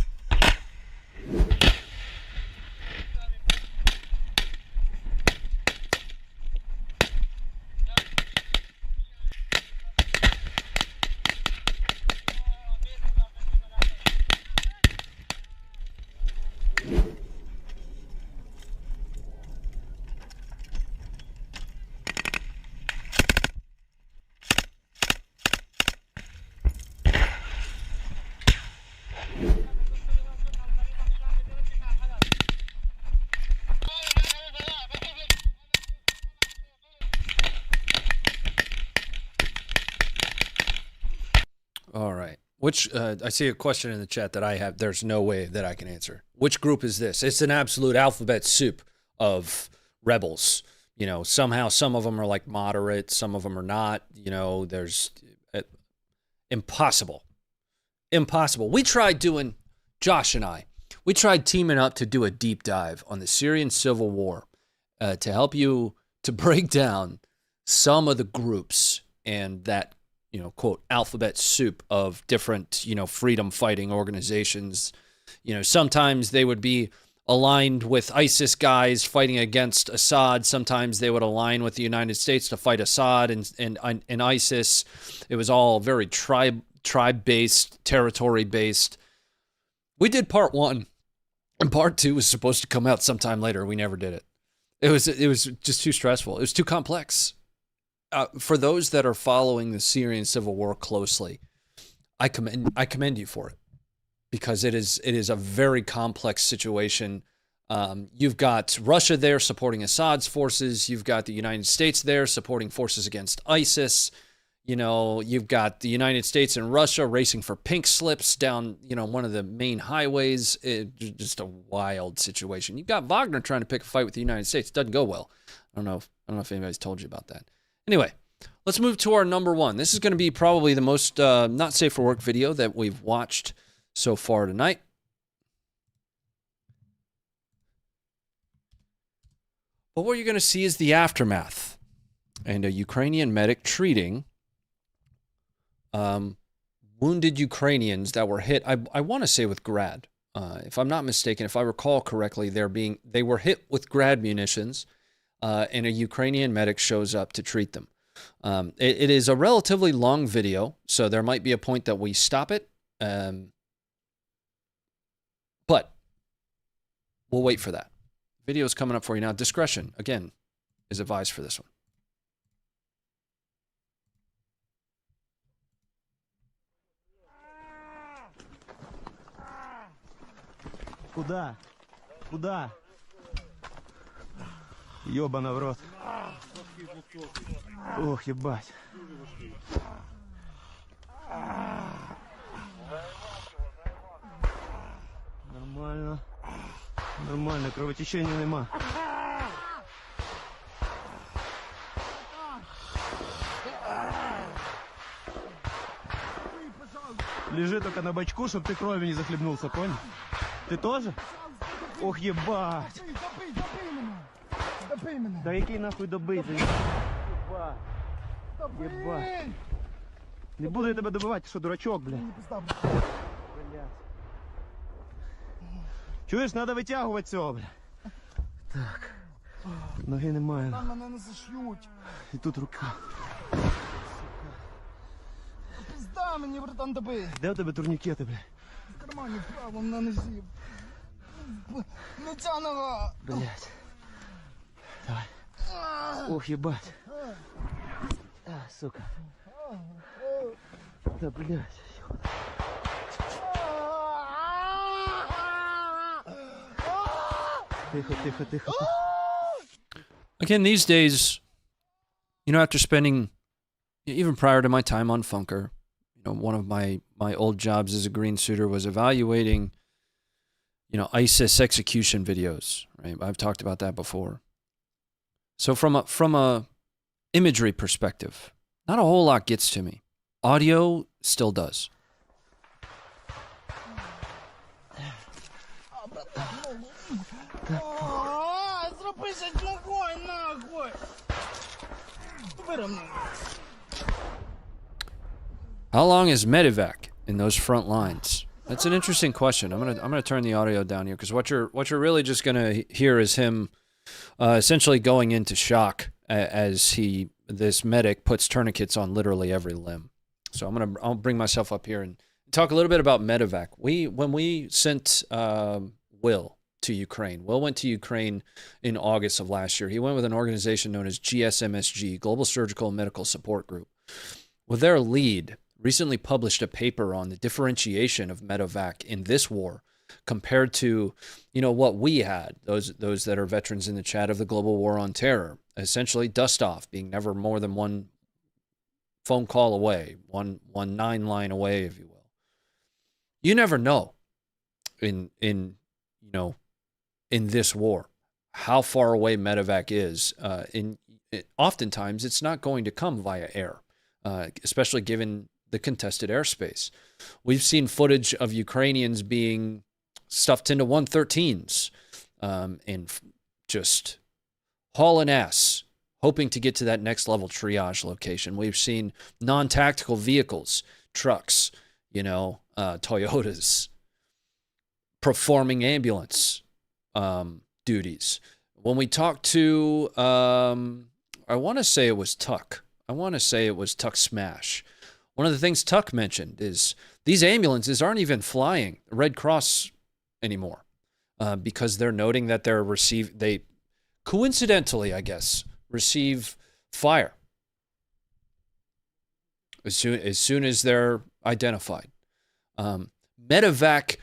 All right. Which, I see a question in the chat that there's no way that I can answer. Which group is this? It's an absolute alphabet soup of rebels. You know, somehow some of them are like moderate, some of them are not. You know, there's impossible. We tried doing, Josh and I, we tried teaming up to do a deep dive on the Syrian civil war to help you to break down some of the groups and that, you know, quote, alphabet soup of different, you know, freedom fighting organizations. You know, sometimes they would be aligned with ISIS guys fighting against Assad. Sometimes they would align with the United States to fight Assad and ISIS. It was all very tribe-based, territory-based. We did part 1, and part 2 was supposed to come out sometime later. We never did it. It was just too stressful. It was too complex. For those that are following the Syrian civil war closely, I commend you for it, because it is a very complex situation. You've got Russia there supporting Assad's forces. You've got the United States there supporting forces against ISIS. You know, you've got the United States and Russia racing for pink slips down, you know, one of the main highways. Just a wild situation. You've got Wagner trying to pick a fight with the United States. It doesn't go well. I don't know if anybody's told you about that. Anyway, let's move to our number 1. This is going to be probably the most not safe for work video that we've watched so far tonight. But what you're going to see is the aftermath and a Ukrainian medic treating wounded Ukrainians that were hit, I want to say with Grad. If I'm not mistaken, if I recall correctly, they were hit with Grad munitions. And a Ukrainian medic shows up to treat them. It is a relatively long video, so there might be a point that we stop it. But we'll wait for that. Video is coming up for you now. Discretion, again, is advised for this one. Куда? Куда? Ёбана в рот. Ох, ебать. Нормально. Нормально, кровотечення нема. Лежи только на бочку, чтобы ты кровью не захлебнулся, понял? Ты тоже? Ох, ебать! Допий мене! Да який нахуй добити? Єбать! Єбать! Не буду я тебе добивати, що дурачок, блядь. Блядь. Чуєш, надо витягувати цього, блядь. Так. Ноги немає. Там мене не зашьють. І тут рука. Пизда мені, братан, добий. Де у тебе турнікети, блядь? В кармані вправо на нозі. Не ця нога. Блядь. Давай. Ох, ебать. А, сука. Да, блядь. Тихо, тихо, тихо. Again, these days, after spending, even prior to my time on Funker, one of my old jobs as a green suiter was evaluating, ISIS execution videos, right? I've talked about that before. So from a imagery perspective, not a whole lot gets to me. Audio still does. Зроби щось ногою, нахуй. Виравняй. How long is medevac in those front lines? That's an interesting question. I'm gonna turn the audio down here because what you're really just gonna hear is him essentially going into shock as this medic puts tourniquets on literally every limb. So I'll bring myself up here and talk a little bit about medevac. When we sent Will to Ukraine, Will went to Ukraine in August of last year. He went with an organization known as GSMSG, Global Surgical and Medical Support Group. With their lead, recently published a paper on the differentiation of medevac in this war compared to, what we had, those that are veterans in the chat of the global war on terror, essentially dust off, being never more than one phone call away, one 9-line away, if you will. You never know in this war how far away medevac is. Oftentimes, it's not going to come via air, especially given the contested airspace. We've seen footage of Ukrainians being stuffed into 113s and just hauling ass, hoping to get to that next level triage location. We've seen non-tactical vehicles, trucks, Toyotas, performing ambulance duties. When we talked to, I want to say it was Tuck. Tuck Smash. One of the things Tuck mentioned is these ambulances aren't even flying Red Cross anymore because they're noting that they coincidentally, I guess, receive fire as soon as they're identified. Medevac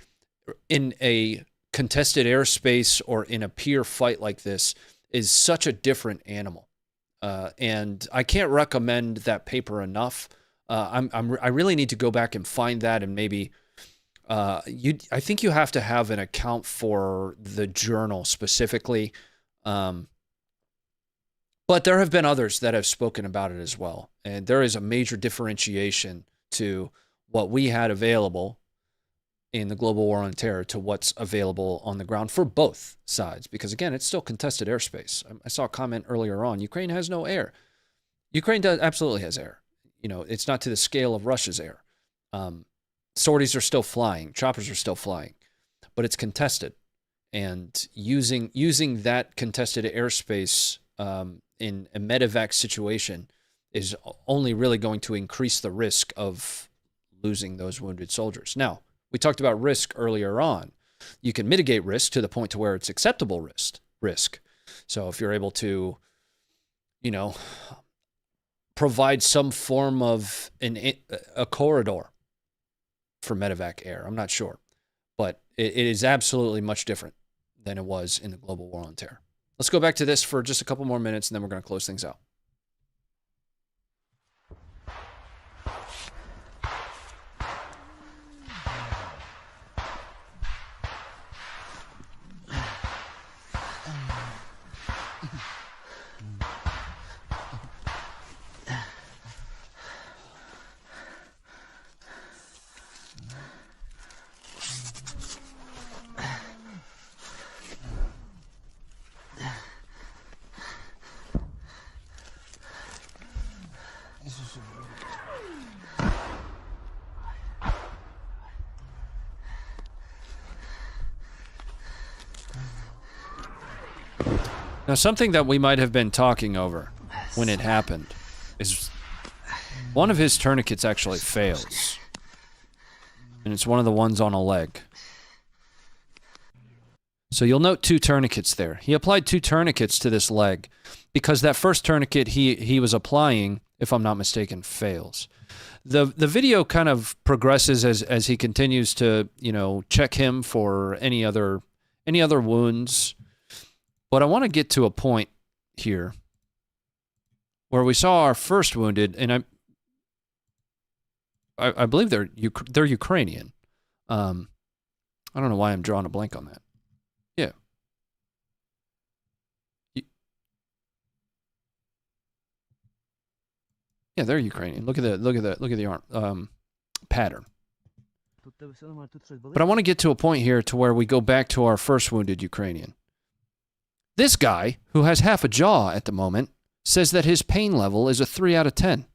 in a contested airspace or in a peer fight like this is such a different animal. And I can't recommend that paper enough. I really need to go back and find that and maybe I think you have to have an account for the journal specifically. But there have been others that have spoken about it as well. And there is a major differentiation to what we had available in the global war on terror to what's available on the ground for both sides. Because again, it's still contested airspace. I saw a comment earlier on, Ukraine has no air. Ukraine absolutely has air. It's not to the scale of Russia's air. Sorties are still flying. Choppers are still flying. But it's contested. And using that contested airspace in a medevac situation is only really going to increase the risk of losing those wounded soldiers. Now, we talked about risk earlier on. You can mitigate risk to the point to where it's acceptable risk. So if you're able to, provide some form of a corridor for medevac air, I'm not sure. But it is absolutely much different than it was in the global war on terror. Let's go back to this for just a couple more minutes, and then we're going to close things out. Now, something that we might have been talking over when it happened is one of his tourniquets actually fails. And it's one of the ones on a leg. So you'll note 2 tourniquets there. He applied 2 tourniquets to this leg because that first tourniquet he was applying, if I'm not mistaken, fails. The video kind of progresses as he continues to, you know, check him for any other wounds. But I want to get to a point here where we saw our first wounded, and I believe they're Ukrainian. I don't know why I'm drawing a blank on that. Yeah. Yeah, they're Ukrainian. Look at the arm pattern. But I want to get to a point here to where we go back to our first wounded Ukrainian. This guy, who has half a jaw at the moment, says that his pain level is a 3 out of 10.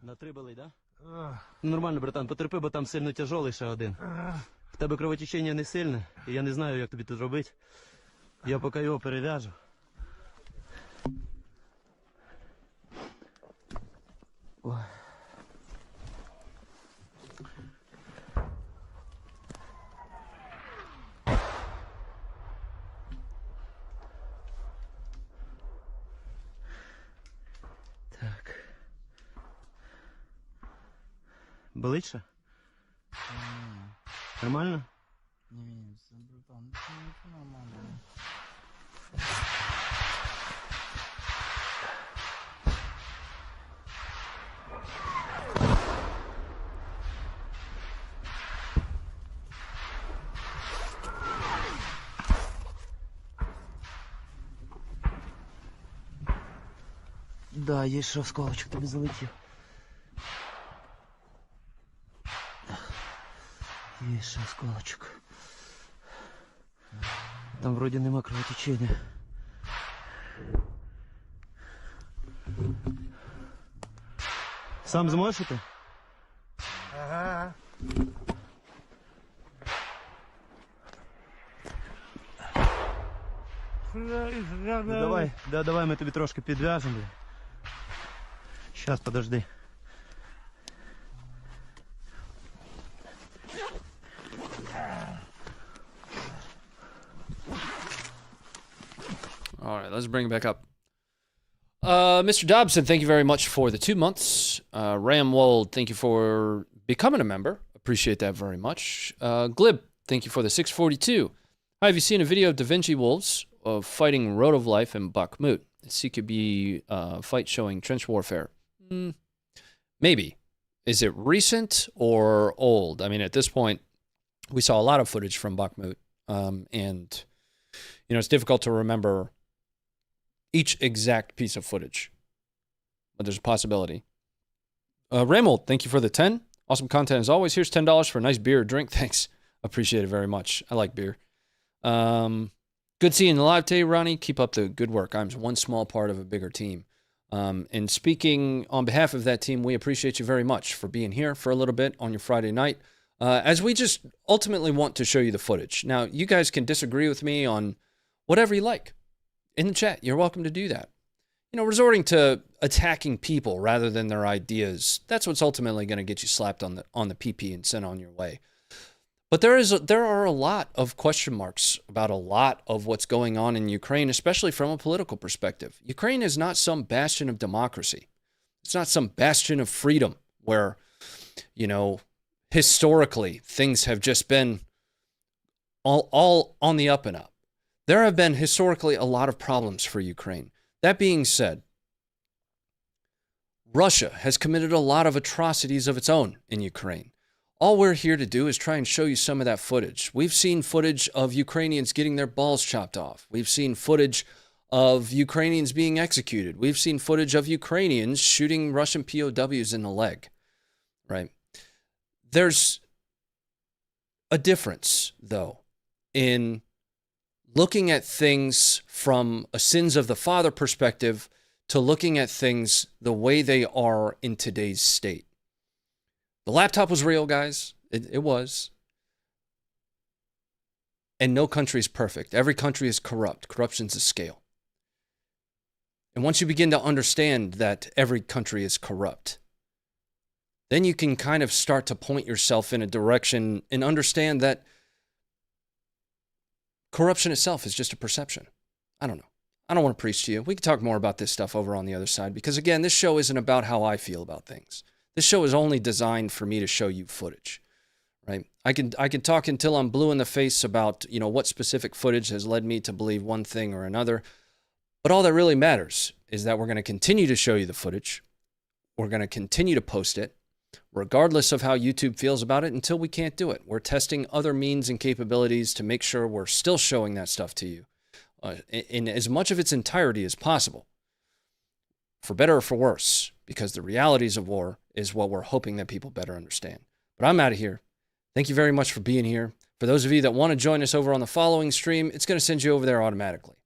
На 3 болить, да? Нормально, братан, потерпи, бо там сильно тяжолий ще один. В тебе кровотечення не сильне, і я не знаю, як тобі тут робити. Я поки його перев'яжу. Ой. Болить ще? Нормально? Ні, все, братан, це нормально. Да, є ще осколочок тобі залетів. Є ще осколочок. Там вроді нема кровотечення. Сам зможеш іти? Ага. Ну, давай ми тобі трошки підв'яжемо. Щас, подожди. All right, let's bring it back up. Mr. Dobson, thank you very much for the 2 months. Ramwold, thank you for becoming a member. Appreciate that very much. Glib, thank you for the 642. Hi, have you seen a video of Da Vinci Wolves of fighting Road of Life in Bakhmut? CQB fight showing trench warfare. Maybe. Is it recent or old? I mean, at this point, we saw a lot of footage from Bakhmut, and you know, it's difficult to remember each exact piece of footage, but there's a possibility. Ramold, thank you for the 10. Awesome content as always. Here's $10 for a nice beer or drink. Thanks. Appreciate it very much. I like beer. Good seeing you live today, Ronnie. Keep up the good work. I'm one small part of a bigger team. And speaking on behalf of that team, we appreciate you very much for being here for a little bit on your Friday night, as we just ultimately want to show you the footage. Now, you guys can disagree with me on whatever you like in the chat. You're welcome to do that. You know, resorting to attacking people rather than their ideas, that's what's ultimately going to get you slapped on the PP and sent on your way. But there are a lot of question marks about a lot of what's going on in Ukraine, especially from a political perspective. Ukraine is not some bastion of democracy. It's not some bastion of freedom where, you know, historically things have just been all on the up and up. There have been historically a lot of problems for Ukraine. That being said, Russia has committed a lot of atrocities of its own in Ukraine. All we're here to do is try and show you some of that footage. We've seen footage of Ukrainians getting their balls chopped off. We've seen footage of Ukrainians being executed. We've seen footage of Ukrainians shooting Russian POWs in the leg, right? There's a difference, though, in looking at things from a sins of the father perspective to looking at things the way they are in today's state. The laptop was real, guys. It was. And no country is perfect. Every country is corrupt. Corruption's a scale. And once you begin to understand that every country is corrupt, then you can kind of start to point yourself in a direction and understand that corruption itself is just a perception. I don't know. I don't want to preach to you. We can talk more about this stuff over on the other side because, again, this show isn't about how I feel about things. This show is only designed for me to show you footage, right? I can talk until I'm blue in the face about, what specific footage has led me to believe one thing or another. But all that really matters is that we're going to continue to show you the footage. We're going to continue to post it, regardless of how YouTube feels about it, until we can't do it. We're testing other means and capabilities to make sure we're still showing that stuff to you in as much of its entirety as possible, for better or for worse, because the realities of war is what we're hoping that people better understand. But I'm out of here. Thank you very much for being here. For those of you that want to join us over on the following stream, it's going to send you over there automatically.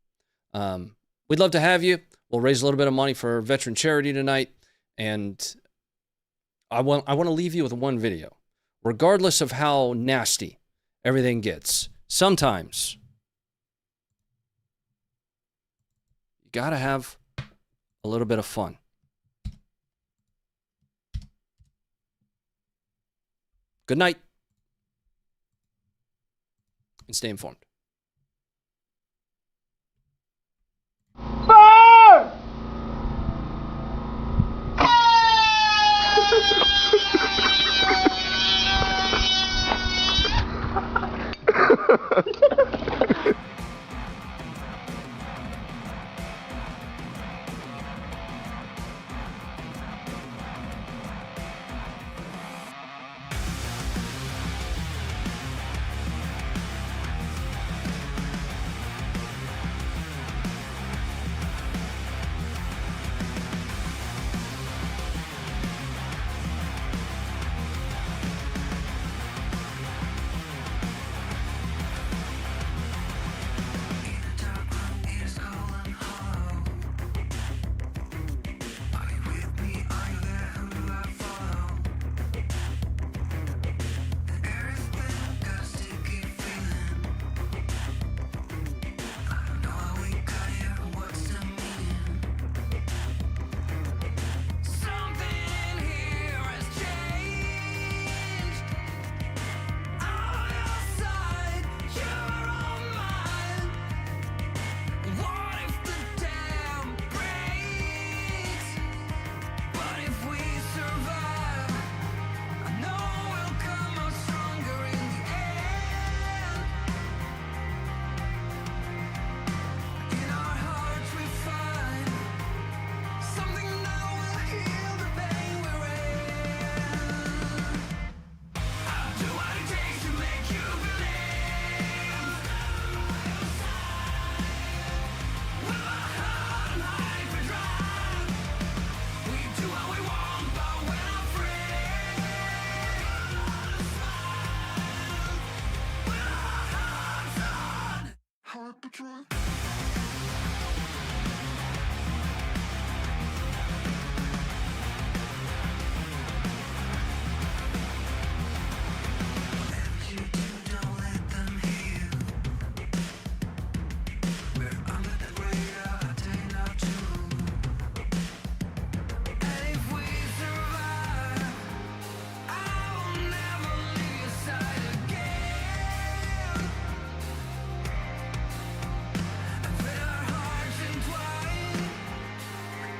We'd love to have you. We'll raise a little bit of money for veteran charity tonight, and I want to leave you with one video. Regardless of how nasty everything gets, sometimes you got to have a little bit of fun. Good night, and stay informed.